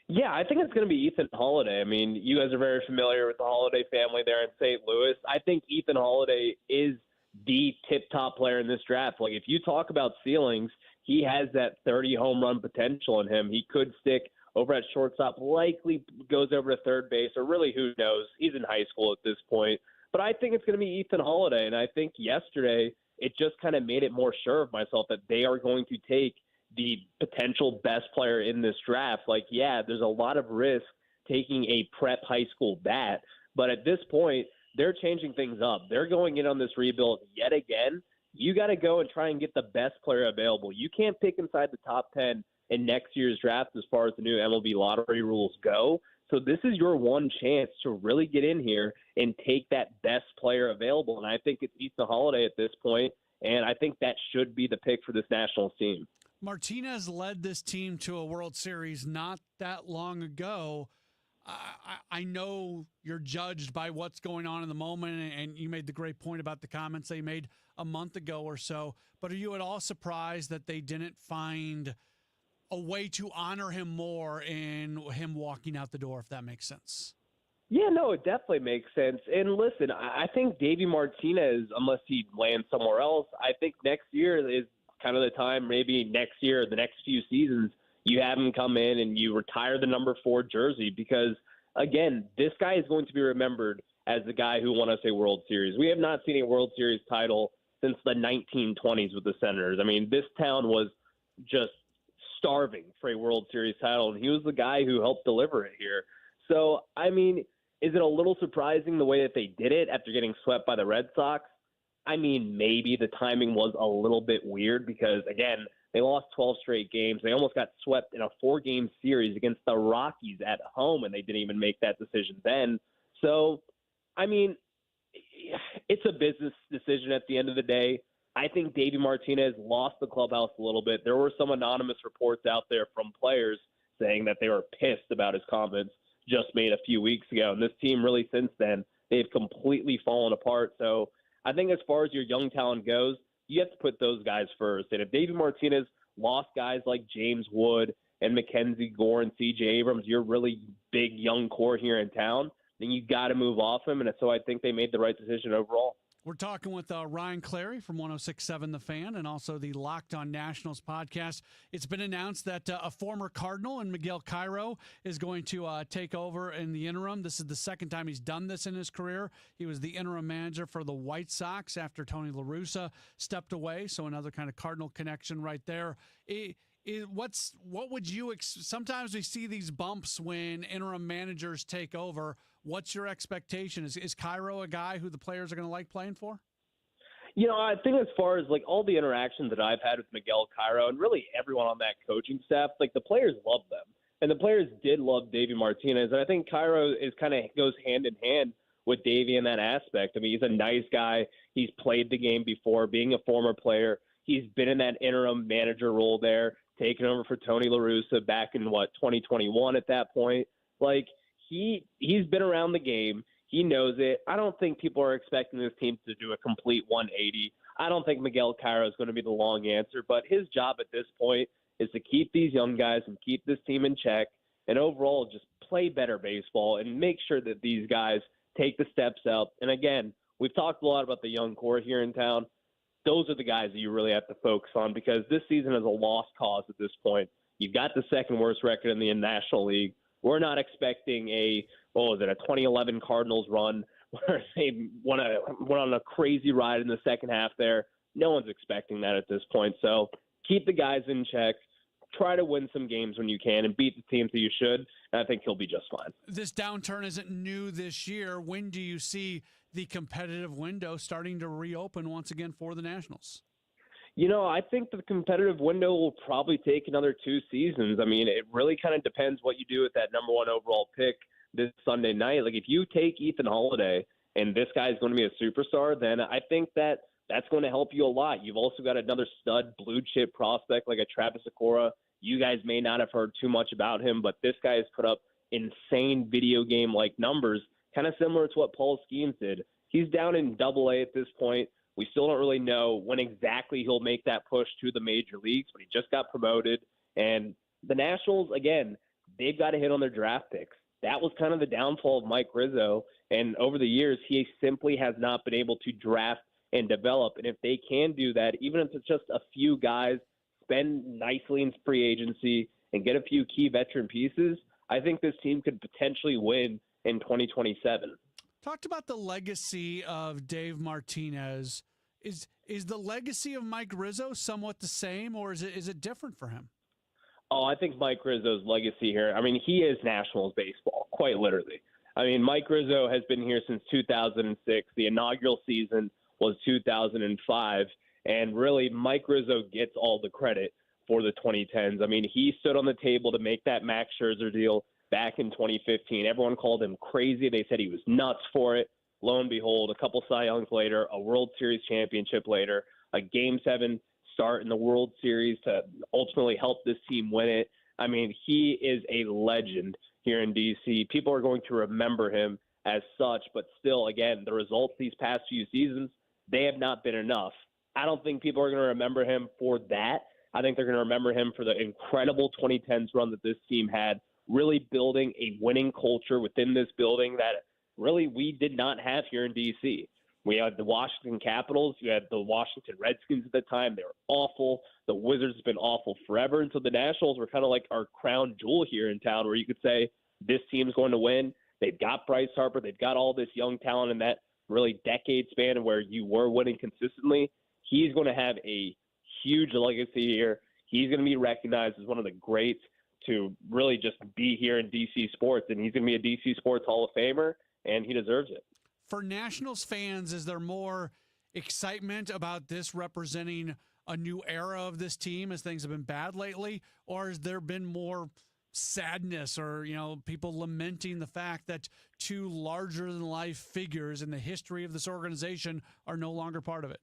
Yeah, I think it's going to be Ethan Holiday. I mean, you guys are very familiar with the Holiday family there in St. Louis. I think Ethan Holiday is the tip-top player in this draft. Like, if you talk about ceilings, he has that 30 home run potential in him. He could stick over at shortstop, likely goes over to third base, or really who knows. He's in high school at this point. But I think it's going to be Ethan Holiday, and I think yesterday it just kind of made it more sure of myself that they are going to take the potential best player in this draft. Like, yeah, there's a lot of risk taking a prep high school bat, but at this point, they're changing things up. They're going in on this rebuild yet again. You got to go and try and get the best player available. You can't pick inside the top 10 in next year's draft as far as the new MLB lottery rules go. So this is your one chance to really get in here and take that best player available. And I think it's Ethan Holiday at this point, and I think that should be the pick for this Nationals team. Martinez led this team to a World Series not that long ago. I know you're judged by what's going on in the moment, and you made the great point about the comments they made a month ago or so, but are you at all surprised that they didn't find a way to honor him more in him walking out the door, if that makes sense? Yeah, no, it definitely makes sense. And listen, I think Davey Martinez, unless he lands somewhere else, I think next year is kind of the time, maybe next year, the next few seasons, you have him come in and you retire the number 4 jersey because, again, this guy is going to be remembered as the guy who won us a World Series. We have not seen a World Series title since the 1920s with the Senators. I mean, this town was just starving for a World Series title, and he was the guy who helped deliver it here. So, I mean, is it a little surprising the way that they did it after getting swept by the Red Sox? I mean, maybe the timing was a little bit weird because, again, they lost 12 straight games. They almost got swept in a 4-game series against the Rockies at home, and they didn't even make that decision then. So, I mean, it's a business decision at the end of the day. I think Davey Martinez lost the clubhouse a little bit. There were some anonymous reports out there from players saying that they were pissed about his comments just made a few weeks ago. And this team really since then, they've completely fallen apart. So I think as far as your young talent goes, you have to put those guys first. And if Davey Martinez lost guys like James Wood and Mackenzie Gore and C.J. Abrams, your really big young core here in town, then you got to move off him. And so I think they made the right decision overall. We're talking with Ryan Clary from 106.7 The Fan and also the Locked On Nationals podcast. It's been announced that a former Cardinal and Miguel Cairo is going to take over in the interim. This is the second time he's done this in his career. He was the interim manager for the White Sox after Tony La Russa stepped away, so another kind of Cardinal connection right there. What would you sometimes we see these bumps when interim managers take over. What's your expectation? Is Cairo a guy who the players are going to like playing for? I think as far as like all the interactions that I've had with Miguel Cairo and really everyone on that coaching staff, like the players love them. And the players did love Davey Martinez. And I think Cairo goes hand in hand with Davey in that aspect. I mean, he's a nice guy. He's played the game before, being a former player. He's been in that interim manager role there, taking over for Tony La Russa back in 2021 at that point. Like he's been around the game. He knows it. I don't think people are expecting this team to do a complete 180. I don't think Miguel Cairo is going to be the long answer, but his job at this point is to keep these young guys and keep this team in check and overall just play better baseball and make sure that these guys take the steps up. And again, we've talked a lot about the young core here in town. Those are the guys that you really have to focus on because this season is a lost cause at this point. You've got the second worst record in the National League. We're not expecting a 2011 Cardinals run where they went on a crazy ride in the second half there. No one's expecting that at this point. So keep the guys in check. Try to win some games when you can and beat the teams that you should. And I think he'll be just fine. This downturn isn't new this year. When do you see the competitive window starting to reopen once again for the Nationals? I think the competitive window will probably take another 2 seasons. I mean, it really kind of depends what you do with that number 1 overall pick this Sunday night. Like if you take Ethan Holiday and this guy is going to be a superstar, then I think that's going to help you a lot. You've also got another stud blue chip prospect like a Travis Sakura. You guys may not have heard too much about him, but this guy has put up insane video game-like numbers, kind of similar to what Paul Skeens did. He's down in Double-A at this point. We still don't really know when exactly he'll make that push to the major leagues, but he just got promoted. And the Nationals, again, they've got to hit on their draft picks. That was kind of the downfall of Mike Rizzo. And over the years, he simply has not been able to draft and develop. And if they can do that, even if it's just a few guys, spend nicely in free agency and get a few key veteran pieces, I think this team could potentially win in 2027. Talked about the legacy of Dave Martinez. Is the legacy of Mike Rizzo somewhat the same, or is it different for him? Oh, I think Mike Rizzo's legacy here, I mean, he is Nationals baseball, quite literally. I mean, Mike Rizzo has been here since 2006. The inaugural season was 2005. And really, Mike Rizzo gets all the credit for the 2010s. I mean, he stood on the table to make that Max Scherzer deal back in 2015. Everyone called him crazy. They said he was nuts for it. Lo and behold, a couple Cy Youngs later, a World Series championship later, a Game 7 start in the World Series to ultimately help this team win it. I mean, he is a legend here in D.C. People are going to remember him as such, but still, again, the results these past few seasons, they have not been enough. I don't think people are going to remember him for that. I think they're going to remember him for the incredible 2010s run that this team had, really building a winning culture within this building that really we did not have here in D.C. We had the Washington Capitals. You had the Washington Redskins at the time. They were awful. The Wizards have been awful forever. And so the Nationals were kind of like our crown jewel here in town where you could say this team's going to win. They've got Bryce Harper. They've got all this young talent in that really decade span where you were winning consistently. He's going to have a huge legacy here. He's going to be recognized as one of the greats to really just be here in DC sports. And he's going to be a DC Sports Hall of Famer, and he deserves it. For Nationals fans, is there more excitement about this representing a new era of this team as things have been bad lately? Or has there been more sadness or, people lamenting the fact that 2 larger-than-life figures in the history of this organization are no longer part of it?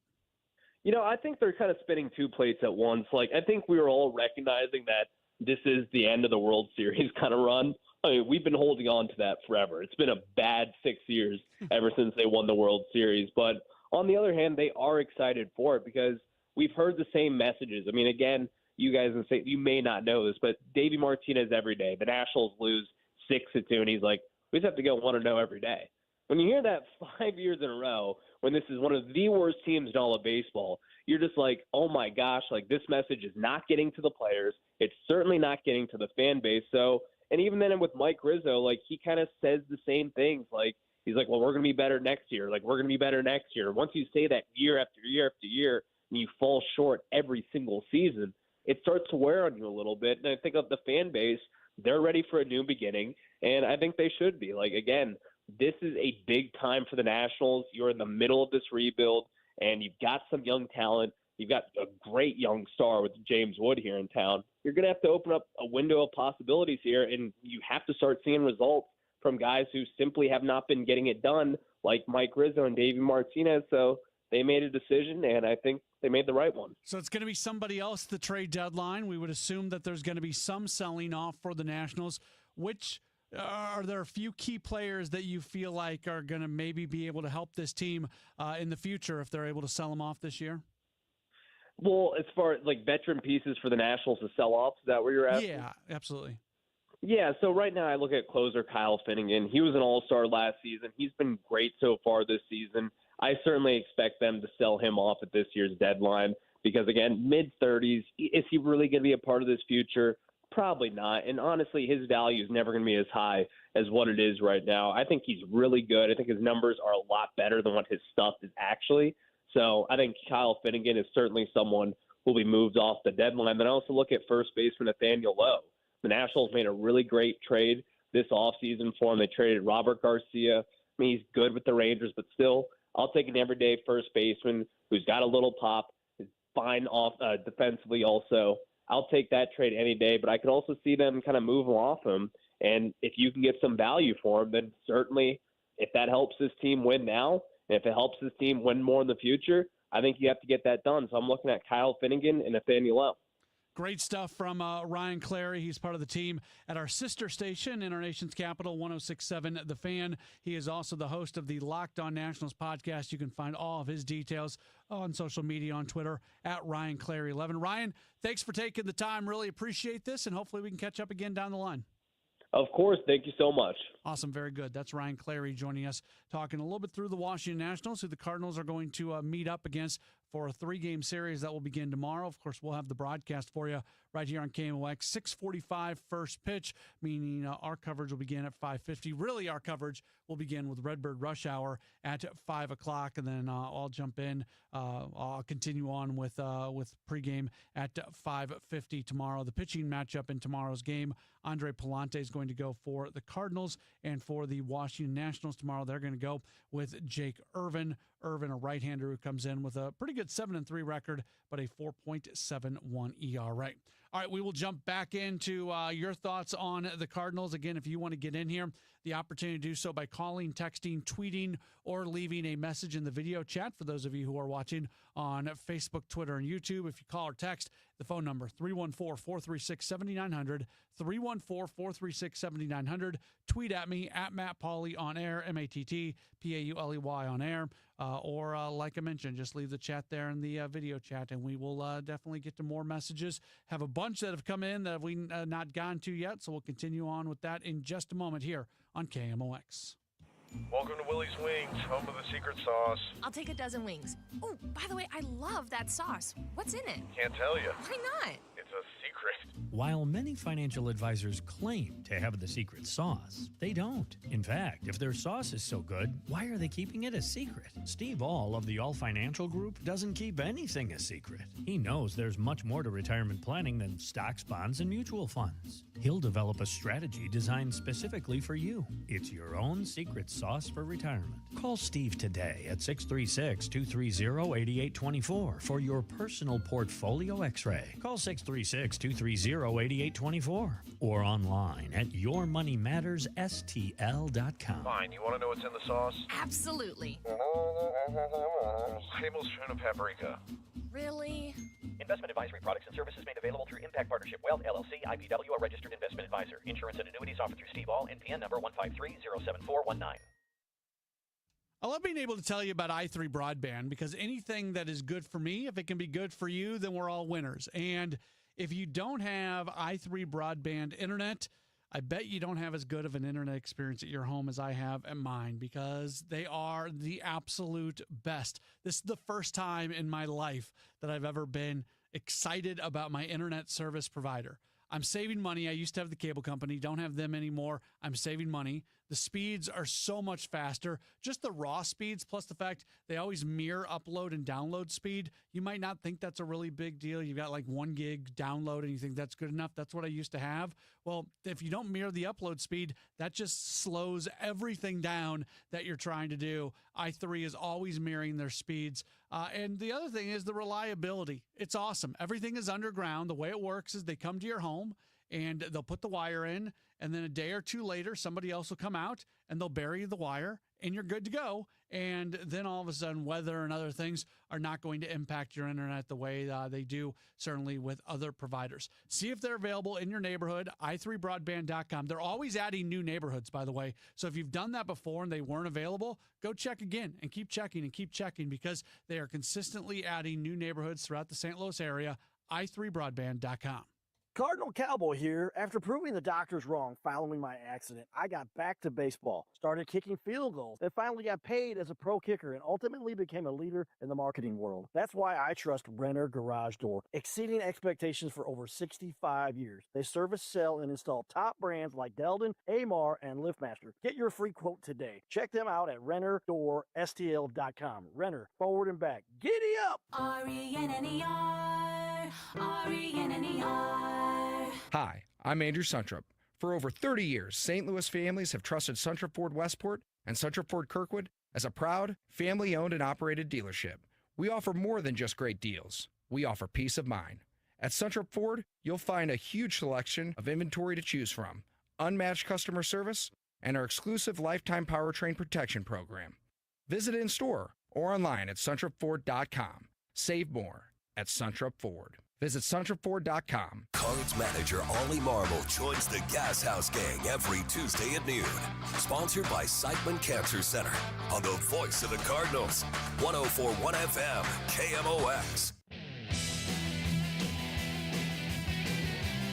I think they're kind of spinning 2 plates at once. Like, I think we were all recognizing that this is the end of the World Series kind of run. I mean, we've been holding on to that forever. It's been a bad 6 years ever since they won the World Series. But on the other hand, they are excited for it because we've heard the same messages. I mean, again, you guys you may not know this, but Davey Martinez every day, the Nationals lose 6-2, and he's like, we just have to go 1-0 every day. When you hear that 5 years in a row, when this is one of the worst teams in all of baseball, you're just like, oh my gosh, like this message is not getting to the players. It's certainly not getting to the fan base. So, and even then with Mike Rizzo, like he kind of says the same things. Like he's like, well, we're going to be better next year. Like we're going to be better next year. Once you say that year after year after year, and you fall short every single season, it starts to wear on you a little bit. And I think of the fan base, they're ready for a new beginning, and I think they should be. Like, again, this is a big time for the Nationals. You're in the middle of this rebuild, and you've got some young talent. You've got a great young star with James Wood here in town. You're going to have to open up a window of possibilities here, and you have to start seeing results from guys who simply have not been getting it done, like Mike Rizzo and Davey Martinez. So they made a decision, and I think they made the right one. So it's going to be somebody else the trade deadline. We would assume that there's going to be some selling off for the Nationals. Which are there a few key players that you feel like are going to maybe be able to help this team in the future if they're able to sell them off this year? Well, as far as like veteran pieces for the Nationals to sell off, is that where you're at? Yeah, absolutely. Yeah, so right now I look at closer Kyle Finnegan. He was an all-star last season. He's been great so far this season. I certainly expect them to sell him off at this year's deadline because, again, mid-30s, is he really going to be a part of this future? Probably not. And honestly, his value is never going to be as high as what it is right now. I think he's really good. I think his numbers are a lot better than what his stuff is actually. So I think Kyle Finnegan is certainly someone who will be moved off the deadline. Then I also look at first baseman Nathaniel Lowe. The Nationals made a really great trade this offseason for him. They traded Robert Garcia. I mean, he's good with the Rangers, but still, I'll take an everyday first baseman who's got a little pop, is fine off defensively also. I'll take that trade any day, but I could also see them kind of move off him. And if you can get some value for him, then certainly if that helps this team win now, and if it helps this team win more in the future, I think you have to get that done. So I'm looking at Kyle Finnegan and Nathaniel Lowe. Great stuff from Ryan Clary. He's part of the team at our sister station in our nation's capital, 106.7 The Fan. He is also the host of the Locked On Nationals podcast. You can find all of his details on social media, on Twitter, at Ryan Clary 11. Ryan, thanks for taking the time. Really appreciate this, and hopefully we can catch up again down the line. Of course. Thank you so much. Awesome. Very good. That's Ryan Clary joining us, talking a little bit through the Washington Nationals, who the Cardinals are going to meet up against for a 3-game series that will begin tomorrow. Of course, we'll have the broadcast for you right here on KMOX. 6:45 first pitch, meaning our coverage will begin at 5:50. Really, our coverage will begin with Redbird Rush Hour at 5 o'clock, and then I'll jump in. I'll continue on with pregame at 5:50 tomorrow. The pitching matchup in tomorrow's game, Andre Palante is going to go for the Cardinals, and for the Washington Nationals tomorrow, they're going to go with Jake Irvin. Irvin, a right-hander who comes in with a pretty good 7-3 record, but a 4.71 ERA. All right, we will jump back into your thoughts on the Cardinals. Again, if you want to get in here, the opportunity to do so by calling, texting, tweeting, or leaving a message in the video chat for those of you who are watching on Facebook, Twitter, and YouTube. If you call or text, the phone number, 314-436-7900, 314-436-7900. Tweet at me, at Matt Pauley on air, MattPauley on air. Or like I mentioned, just leave the chat there in the video chat, and we will definitely get to more messages. Have a bunch that have come in that we've not gotten to yet, so we'll continue on with that in just a moment here on KMOX. Welcome to Willie's Wings, home of the secret sauce. I'll take a dozen wings. Oh, by the way, I love that sauce. What's in it? Can't tell you. Why not? It's a secret. While many financial advisors claim to have the secret sauce, they don't. In fact, if their sauce is so good, why are they keeping it a secret? Steve All of the All Financial Group doesn't keep anything a secret. He knows there's much more to retirement planning than stocks, bonds, and mutual funds. He'll develop a strategy designed specifically for you. It's your own secret sauce for retirement. Call Steve today at 636-230-8824 for your personal portfolio x-ray. Call 636-230-8824 or online at yourmoneymattersstl.com. Fine, you want to know what's in the sauce? Absolutely. Tablespoon of paprika. Really? Investment advisory products and services made available through Impact Partnership Wealth, LLC, IPW, a registered investment advisor. Insurance and annuities offered through Steve All, NPN number 153-07419. I love being able to tell you about i3 Broadband because anything that is good for me, if it can be good for you, then we're all winners. And if you don't have i3 Broadband internet, I bet you don't have as good of an internet experience at your home as I have at mine, because they are the absolute best. This is the first time in my life that I've ever been excited about my internet service provider. I'm saving money. I used to have the cable company, don't have them anymore. I'm saving money. The speeds are so much faster. Just the raw speeds, plus the fact they always mirror upload and download speed. You might not think that's a really big deal. You've got like 1 gig download and you think that's good enough. That's what I used to have. Well, if you don't mirror the upload speed, that just slows everything down that you're trying to do. i3 is always mirroring their speeds. And the other thing is the reliability. It's awesome. Everything is underground. The way it works is they come to your home and they'll put the wire in, and then a day or two later, somebody else will come out and they'll bury the wire, and you're good to go. And then all of a sudden, weather and other things are not going to impact your internet the way they do, certainly with other providers. See if they're available in your neighborhood, i3broadband.com. They're always adding new neighborhoods, by the way. So if you've done that before and they weren't available, go check again and keep checking because they are consistently adding new neighborhoods throughout the St. Louis area, i3broadband.com. Cardinal Cowboy here. After proving the doctors wrong following my accident, I got back to baseball, started kicking field goals, and finally got paid as a pro kicker and ultimately became a leader in the marketing world. That's why I trust Renner Garage Door, exceeding expectations for over 65 years. They service, sell, and install top brands like Delden, Amar, and LiftMaster. Get your free quote today. Check them out at RennerDoorSTL.com. Renner, forward and back. Giddy up! RENNER, RENNER. Hi, I'm Andrew Suntrup. For over 30 years, St. Louis families have trusted Suntrup Ford Westport and Suntrup Ford Kirkwood as a proud, family-owned and operated dealership. We offer more than just great deals. We offer peace of mind. At Suntrup Ford, you'll find a huge selection of inventory to choose from, unmatched customer service, and our exclusive lifetime powertrain protection program. Visit in store or online at suntrupford.com. Save more at Suntrup Ford. Visit suntrupford.com. Cards manager Ollie Marble joins the Gas House Gang every Tuesday at noon. Sponsored by Siteman Cancer Center on the voice of the Cardinals. 104.1 FM, KMOX.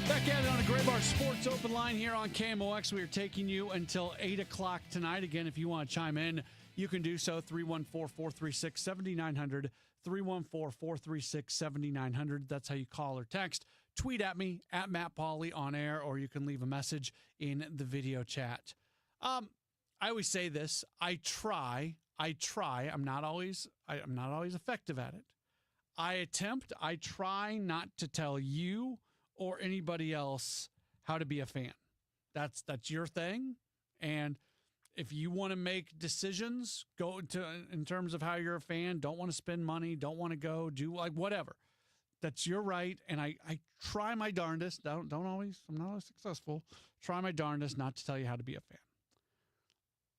Back at it on a Gray Bar Sports Open Line here on KMOX. We are taking you until 8 o'clock tonight. Again, if you want to chime in, you can do so. 314-436-7900. 314-436-7900. That's how you call or text. Tweet at me, at Matt Pauley on air, or you can leave a message in the video chat. I always say this. I try. I'm not always effective at it. I try not to tell you or anybody else how to be a fan. That's your thing. And if you want to make decisions, go to in terms of how you're a fan, don't want to spend money, don't want to go, do like whatever. That's your right. And I try my darndest. I'm not always successful. Try my darndest not to tell you how to be a fan.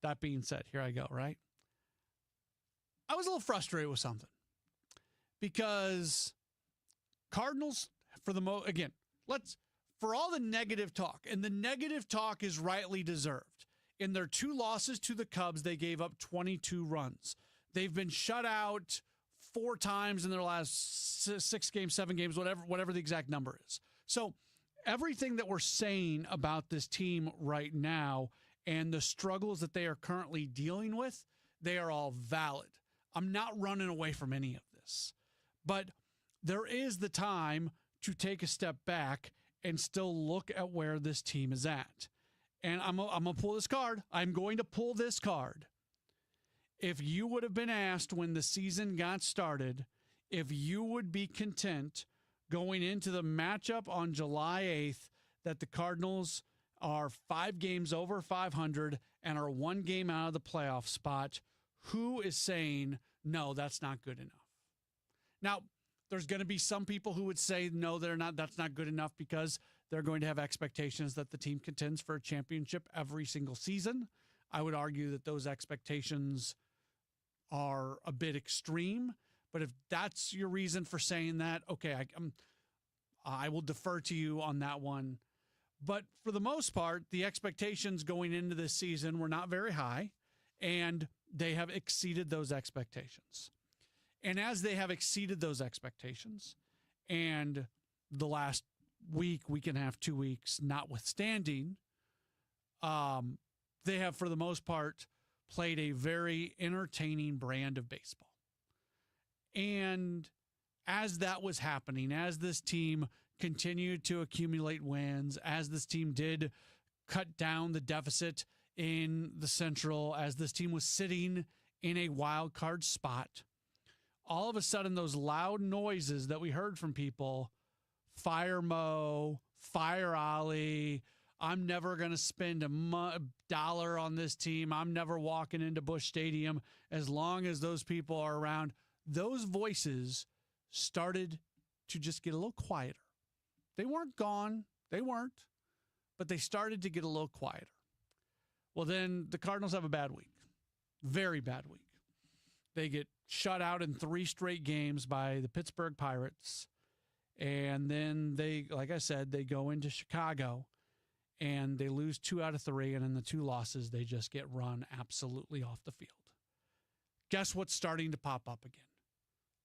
That being said, here I go, right? I was a little frustrated with something because Cardinals, for all the negative talk, and the negative talk is rightly deserved. In their 2 losses to the Cubs, they gave up 22 runs. They've been shut out 4 times in their last 6 games, 7 games, whatever the exact number is. So everything that we're saying about this team right now and the struggles that they are currently dealing with, they are all valid. I'm not running away from any of this. But there is the time to take a step back and still look at where this team is at. And I'm going to pull this card. I'm going to pull this card. If you would have been asked when the season got started, if you would be content going into the matchup on July 8th that the Cardinals are 5 games over 500 and are 1 game out of the playoff spot, who is saying, no, that's not good enough? Now, there's going to be some people who would say, no, that's not good enough because they're going to have expectations that the team contends for a championship every single season. I would argue that those expectations are a bit extreme, but if that's your reason for saying that, okay, I will defer to you on that one. But for the most part, the expectations going into this season were not very high, and they have exceeded those expectations. And as they have exceeded those expectations, and the last week and a half, 2 weeks notwithstanding, they have, for the most part, played a very entertaining brand of baseball. And as that was happening, as this team continued to accumulate wins, as this team did cut down the deficit in the Central, as this team was sitting in a wild card spot, all of a sudden those loud noises that we heard from people, fire Mo, fire Ollie, I'm never going to spend a dollar on this team, I'm never walking into Busch Stadium as long as those people are around, those voices started to just get a little quieter. They weren't gone, they weren't, but they started to get a little quieter. Well, then the Cardinals have a bad week, very bad week. They get shut out in 3 straight games by the Pittsburgh Pirates. And then they, like I said, they go into Chicago and they lose 2 out of 3. And in the 2 losses, they just get run absolutely off the field. Guess what's starting to pop up again?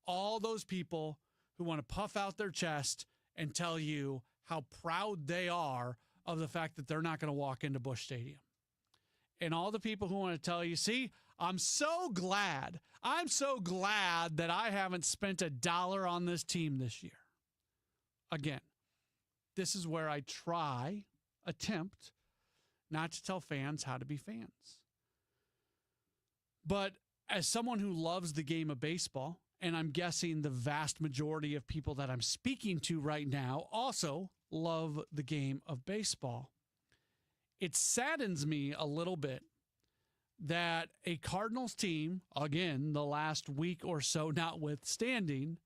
All those people who want to puff out their chest and tell you how proud they are of the fact that they're not going to walk into Busch Stadium. And all the people who want to tell you, see, I'm so glad that I haven't spent a dollar on this team this year. Again, this is where I attempt not to tell fans how to be fans. But as someone who loves the game of baseball, and I'm guessing the vast majority of people that I'm speaking to right now also love the game of baseball, it saddens me a little bit that a Cardinals team, again, the last week or so notwithstanding,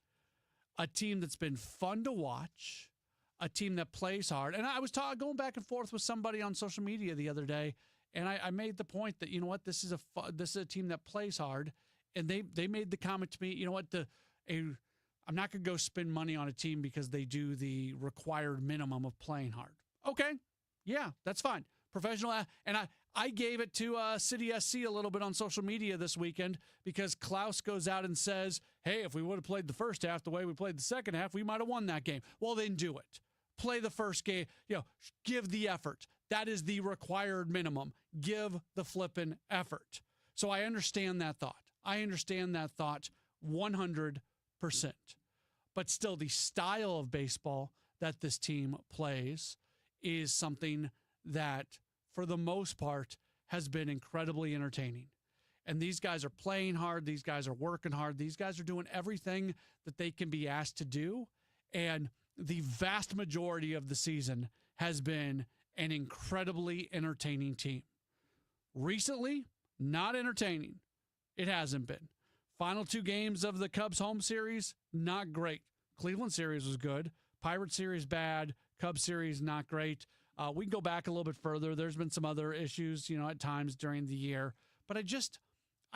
a team that's been fun to watch, a team that plays hard. And I was going back and forth with somebody on social media the other day, and I made the point that, you know what, this is a team that plays hard. And they made the comment to me, you know what, I'm not going to go spend money on a team because they do the required minimum of playing hard. Okay, yeah, that's fine. Professional, and I gave it to City SC a little bit on social media this weekend because Klaus goes out and says, hey, if we would have played the first half the way we played the second half, we might have won that game. Well, then do it. Play the first game. Give the effort. That is the required minimum. Give the flippin' effort. So I understand that thought. 100%. But still, the style of baseball that this team plays is something that, for the most part, has been incredibly entertaining. And these guys are playing hard. These guys are working hard. These guys are doing everything that they can be asked to do. And the vast majority of the season has been an incredibly entertaining team. Recently, not entertaining. It hasn't been. Final 2 games of the Cubs home series, not great. Cleveland series was good. Pirate series bad. Cubs series not great. We can go back a little bit further. There's been some other issues, at times during the year. But I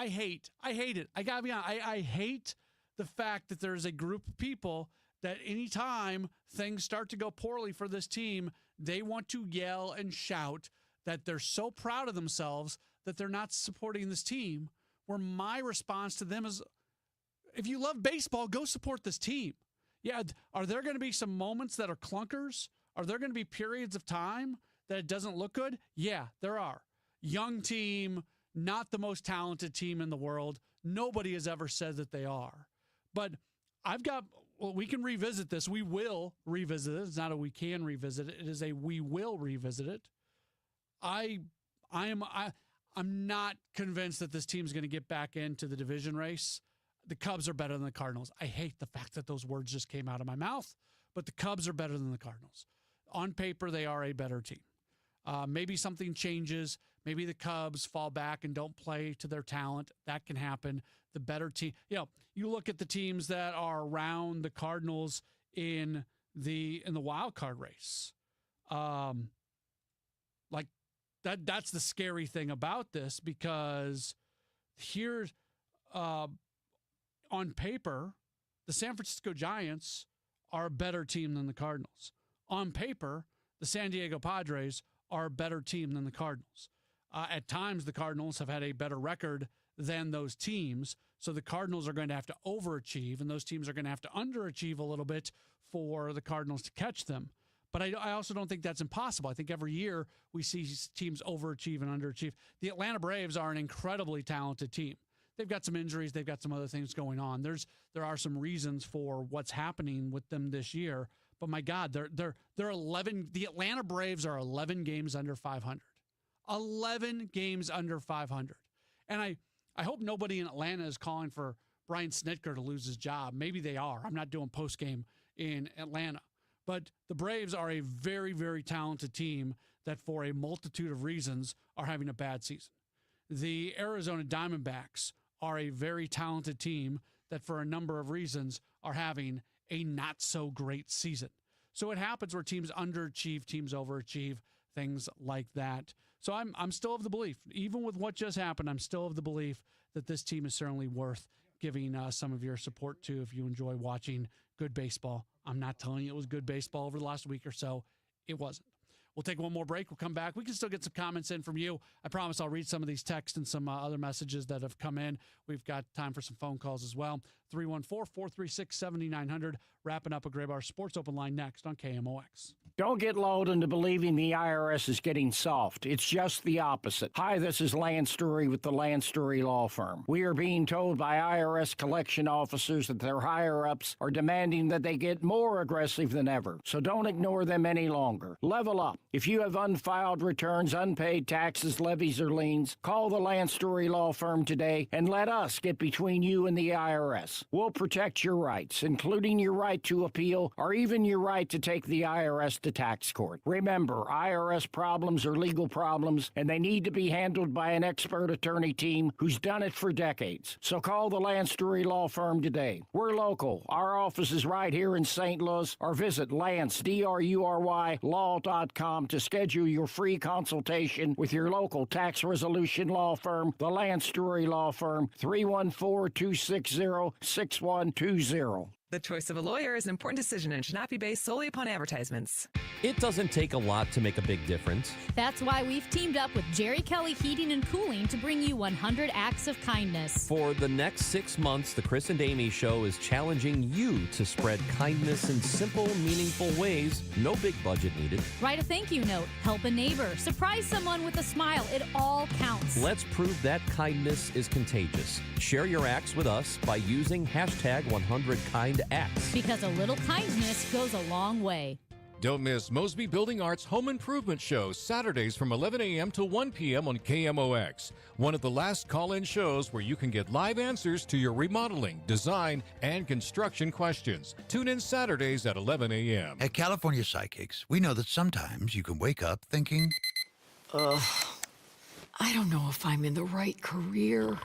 hate it. I gotta be honest. I hate the fact that there's a group of people that anytime things start to go poorly for this team, they want to yell and shout that they're so proud of themselves that they're not supporting this team. Where my response to them is, if you love baseball, go support this team. Yeah, are there going to be some moments that are clunkers? Are there going to be periods of time that it doesn't look good? Yeah, there are. Young team, not the most talented team in the world. Nobody has ever said that they are. But we can revisit this. We will revisit it. It's not a we can revisit it. It is a we will revisit it. I'm not convinced that this team's going to get back into the division race. The Cubs are better than the Cardinals. I hate the fact that those words just came out of my mouth, but the Cubs are better than the Cardinals. On paper, they are a better team. Maybe something changes. Maybe the Cubs fall back and don't play to their talent. That can happen. The better team, you look at the teams that are around the Cardinals in the wild card race. That's the scary thing about this, because here's on paper, the San Francisco Giants are a better team than the Cardinals. On paper, the San Diego Padres are a better team than the Cardinals. At times, the Cardinals have had a better record than those teams, so the Cardinals are going to have to overachieve, and those teams are going to have to underachieve a little bit for the Cardinals to catch them. But I also don't think that's impossible. I think every year we see teams overachieve and underachieve. The Atlanta Braves are an incredibly talented team. They've got some injuries. They've got some other things going on. There are some reasons for what's happening with them this year. But my God, they're 11. The Atlanta Braves are 11 games under 500. 11 games under 500. And I hope nobody in Atlanta is calling for Brian Snitker to lose his job. Maybe they are. I'm not doing post game in Atlanta. But the Braves are a very, very talented team that for a multitude of reasons are having a bad season. The Arizona Diamondbacks are a very talented team that for a number of reasons are having a not so great season. So it happens where teams underachieve, teams overachieve, things like that. So I'm still of the belief, even with what just happened, I'm still of the belief that this team is certainly worth giving some of your support to if you enjoy watching good baseball. I'm not telling you it was good baseball over the last week or so. It wasn't. We'll take one more break. We'll come back. We can still get some comments in from you. I promise I'll read some of these texts and some other messages that have come in. We've got time for some phone calls as well. 314-436-7900. Wrapping up a Gray Bar Sports Open line next on KMOX. Don't get lulled into believing the IRS is getting soft. It's just the opposite. Hi, this is Lance Story with the Lance Story Law Firm. We are being told by IRS collection officers that their higher-ups are demanding that they get more aggressive than ever. So don't ignore them any longer. Level up. If you have unfiled returns, unpaid taxes, levies, or liens, call the Lance Story Law Firm today and let us get between you and the IRS. We'll protect your rights, including your right to appeal or even your right to take the IRS to tax court. Remember, IRS problems are legal problems, and they need to be handled by an expert attorney team who's done it for decades. So call the Lance Story Law Firm today. We're local. Our office is right here in St. Louis, or visit Lance, DRURY, law.com to schedule your free consultation with your local tax resolution law firm, the Lance Story Law Firm, 314-260-6120. The choice of a lawyer is an important decision and should not be based solely upon advertisements. It doesn't take a lot to make a big difference. That's why we've teamed up with Jerry Kelly Heating and Cooling to bring you 100 Acts of Kindness. For the next 6 months, the Chris and Amy Show is challenging you to spread kindness in simple, meaningful ways. No big budget needed. Write a thank you note, help a neighbor, surprise someone with a smile. It all counts. Let's prove that kindness is contagious. Share your acts with us by using hashtag 100KindActs. Because a little kindness goes a long way. Don't miss Mosby Building Arts Home Improvement Show, Saturdays from 11 a.m. to 1 p.m. on KMOX. One of the last call-in shows where you can get live answers to your remodeling, design, and construction questions. Tune in Saturdays at 11 a.m. At California Psychics, we know that sometimes you can wake up thinking, I don't know if I'm in the right career.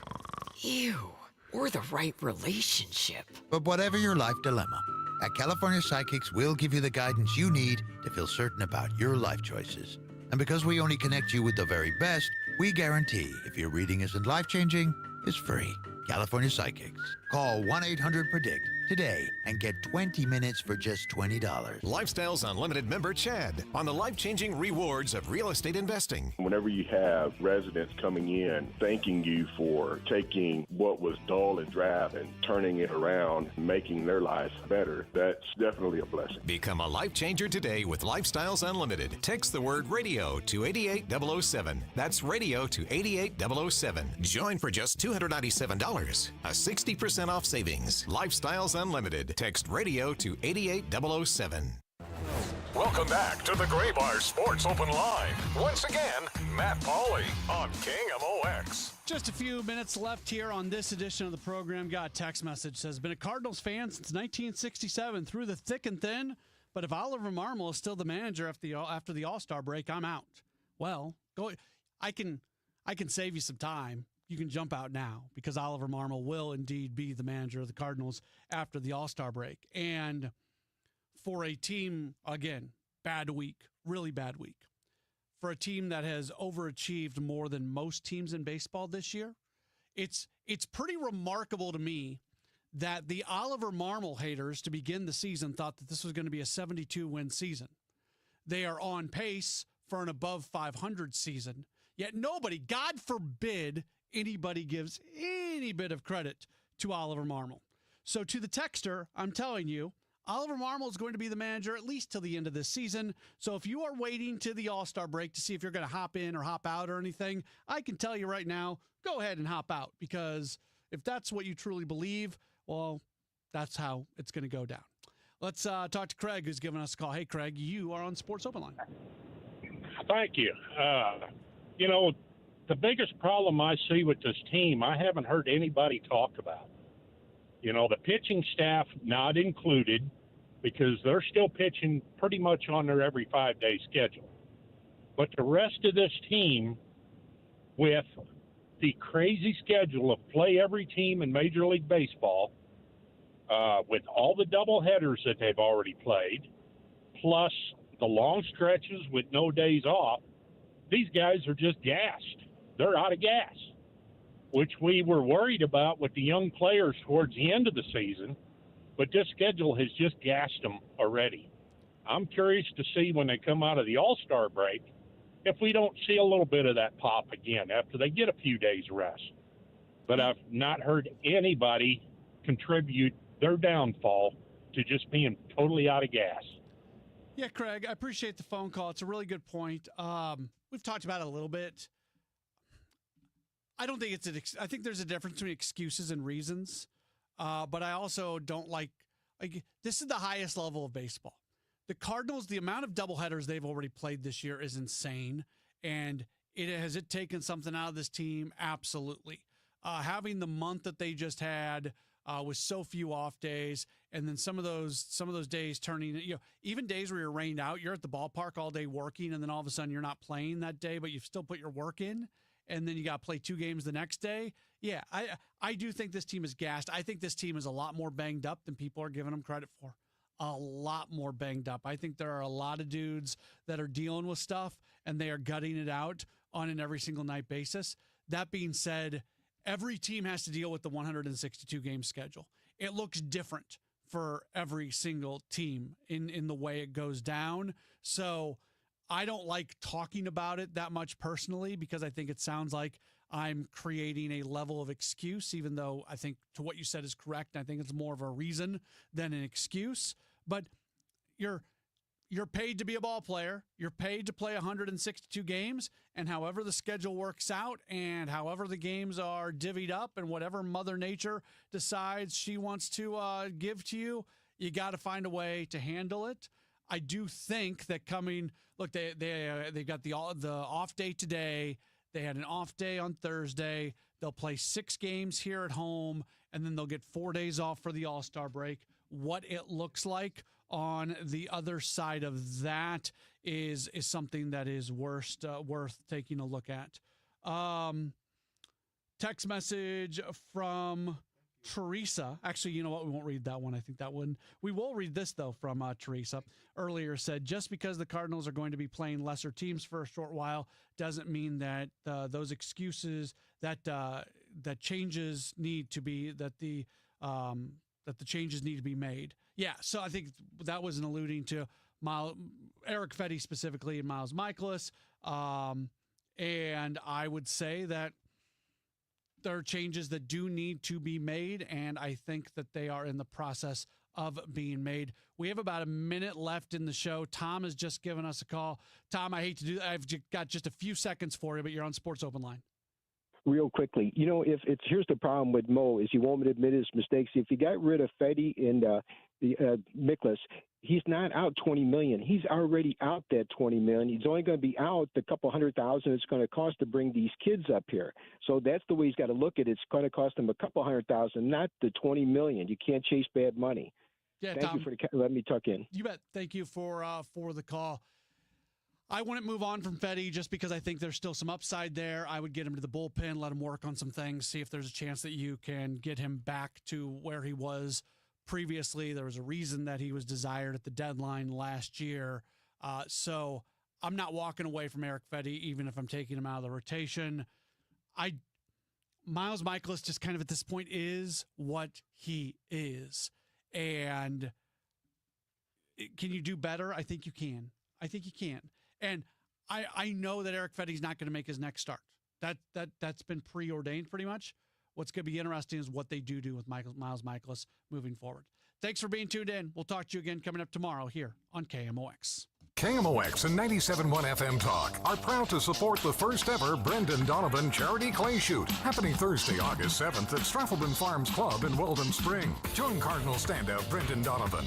Or the right relationship. But whatever your life dilemma, at California Psychics, we'll give you the guidance you need to feel certain about your life choices. And because we only connect you with the very best, we guarantee if your reading isn't life-changing, it's free. California Psychics. Call 1-800-PREDICT today and get 20 minutes for just $20. Lifestyles Unlimited member Chad on the life-changing rewards of real estate investing. Whenever you have residents coming in thanking you for taking what was dull and drab and turning it around, making their lives better, that's definitely a blessing. Become a life changer today with Lifestyles Unlimited. Text the word radio to 88007. That's radio to 88007. Join for just $297. A 60% off savings. Lifestyles Unlimited. Text radio to 88007. Welcome back to the Gray Bar Sports Open Line. Once again, Matt Pauley on KMOX. Just a few minutes left here on this edition of the program. Got a text message says, been a Cardinals fan since 1967 through the thick and thin, but if Oliver Marmol is still the manager after the All-Star break, I'm out. Well, go. I can save you some time. You can jump out now because Oliver Marmol will indeed be the manager of the Cardinals after the All-Star break. And for a team, again, bad week, really bad week. For a team that has overachieved more than most teams in baseball this year, it's pretty remarkable to me that the Oliver Marmol haters to begin the season thought that this was going to be a 72-win season. They are on pace for an above 500 season, yet nobody, God forbid, anybody gives any bit of credit to Oliver Marmol. So to the texter, I'm telling you, Oliver Marmol is going to be the manager at least till the end of this season. So if you are waiting to the All-Star break to see if you're going to hop in or hop out or anything, I can tell you right now, go ahead and hop out, because if that's what you truly believe, well, that's how it's going to go down. Let's talk to Craig, who's giving us a call. Hey, Craig, you are on Sports Open Line. Thank you. The biggest problem I see with this team, I haven't heard anybody talk about. The pitching staff not included, because they're still pitching pretty much on their every 5-day schedule. But the rest of this team, with the crazy schedule of play every team in Major League Baseball, with all the doubleheaders that they've already played, plus the long stretches with no days off, these guys are just gassed. They're out of gas, which we were worried about with the young players towards the end of the season, but this schedule has just gassed them already. I'm curious to see when they come out of the All-Star break if we don't see a little bit of that pop again after they get a few days rest. But I've not heard anybody contribute their downfall to just being totally out of gas. Yeah, Craig, I appreciate the phone call. It's a really good point. We've talked about it a little bit. I don't think I think there's a difference between excuses and reasons. But I also don't like this is the highest level of baseball. The Cardinals, the amount of doubleheaders they've already played this year is insane. And has it taken something out of this team? Absolutely. Having the month that they just had with so few off days, and then some of those days turning, even days where you're rained out, you're at the ballpark all day working, and then all of a sudden you're not playing that day, but you've still put your work in, and then you got to play 2 games the next day. Yeah, I do think this team is gassed. I think this team is a lot more banged up than people are giving them credit for. A lot more banged up. I think there are a lot of dudes that are dealing with stuff, and they are gutting it out on an every single night basis. That being said, every team has to deal with the 162-game schedule. It looks different for every single team in the way it goes down. So I don't like talking about it that much personally, because I think it sounds like I'm creating a level of excuse, even though I think to what you said is correct. I think it's more of a reason than an excuse. But you're paid to be a ball player. You're paid to play 162 games, and however the schedule works out and however the games are divvied up and whatever Mother Nature decides she wants to give to you, you got to find a way to handle it. I do think that they got the off day today. They had an off day on Thursday. They'll play 6 games here at home, and then they'll get 4 days off for the All-Star break. What it looks like on the other side of that is something that is worth taking a look at. Text message from Teresa. Actually, you know what? We won't read that one. I think that one. We will read this, though, from Teresa. Earlier said, just because the Cardinals are going to be playing lesser teams for a short while doesn't mean that those excuses that changes need to be that the changes need to be made. Yeah, so I think that was an alluding to Eric Fetty specifically and Miles Michaelis. And I would say that there are changes that do need to be made, and I think that they are in the process of being made. We have about a minute left in the show. Tom has just given us a call. Tom, I hate to do that. I've got just a few seconds for you, but you're on Sports Open Line. Real quickly, here's the problem with Mo is he won't admit his mistakes. If you got rid of Fetty and Mikolas, he's not out $20 million. He's already out that $20 million. He's only going to be out the couple $100,000 it's going to cost to bring these kids up here. So that's the way he's got to look at it. It's going to cost him a couple $100,000, not the $20 million. You can't chase bad money. Yeah, Thank Tom, you for letting me tuck in. You bet. Thank you for the call. I wouldn't move on from Fetty just because I think there's still some upside there. I would get him to the bullpen, let him work on some things, see if there's a chance that you can get him back to where he was previously. There was a reason that he was desired at the deadline last year. So I'm not walking away from Eric Fetty, even if I'm taking him out of the rotation. Miles Michaelis just kind of at this point is what he is. And can you do better? I think you can. And I know that Eric Fetty's not going to make his next start. That's been preordained pretty much. What's going to be interesting is what they do with Miles Michaelis moving forward. Thanks for being tuned in. We'll talk to you again coming up tomorrow here on KMOX. KMOX and 97.1 FM Talk are proud to support the first ever Brendan Donovan Charity Clay Shoot, happening Thursday, August 7th at Straffleton Farms Club in Weldon Spring. Join Cardinal standout Brendan Donovan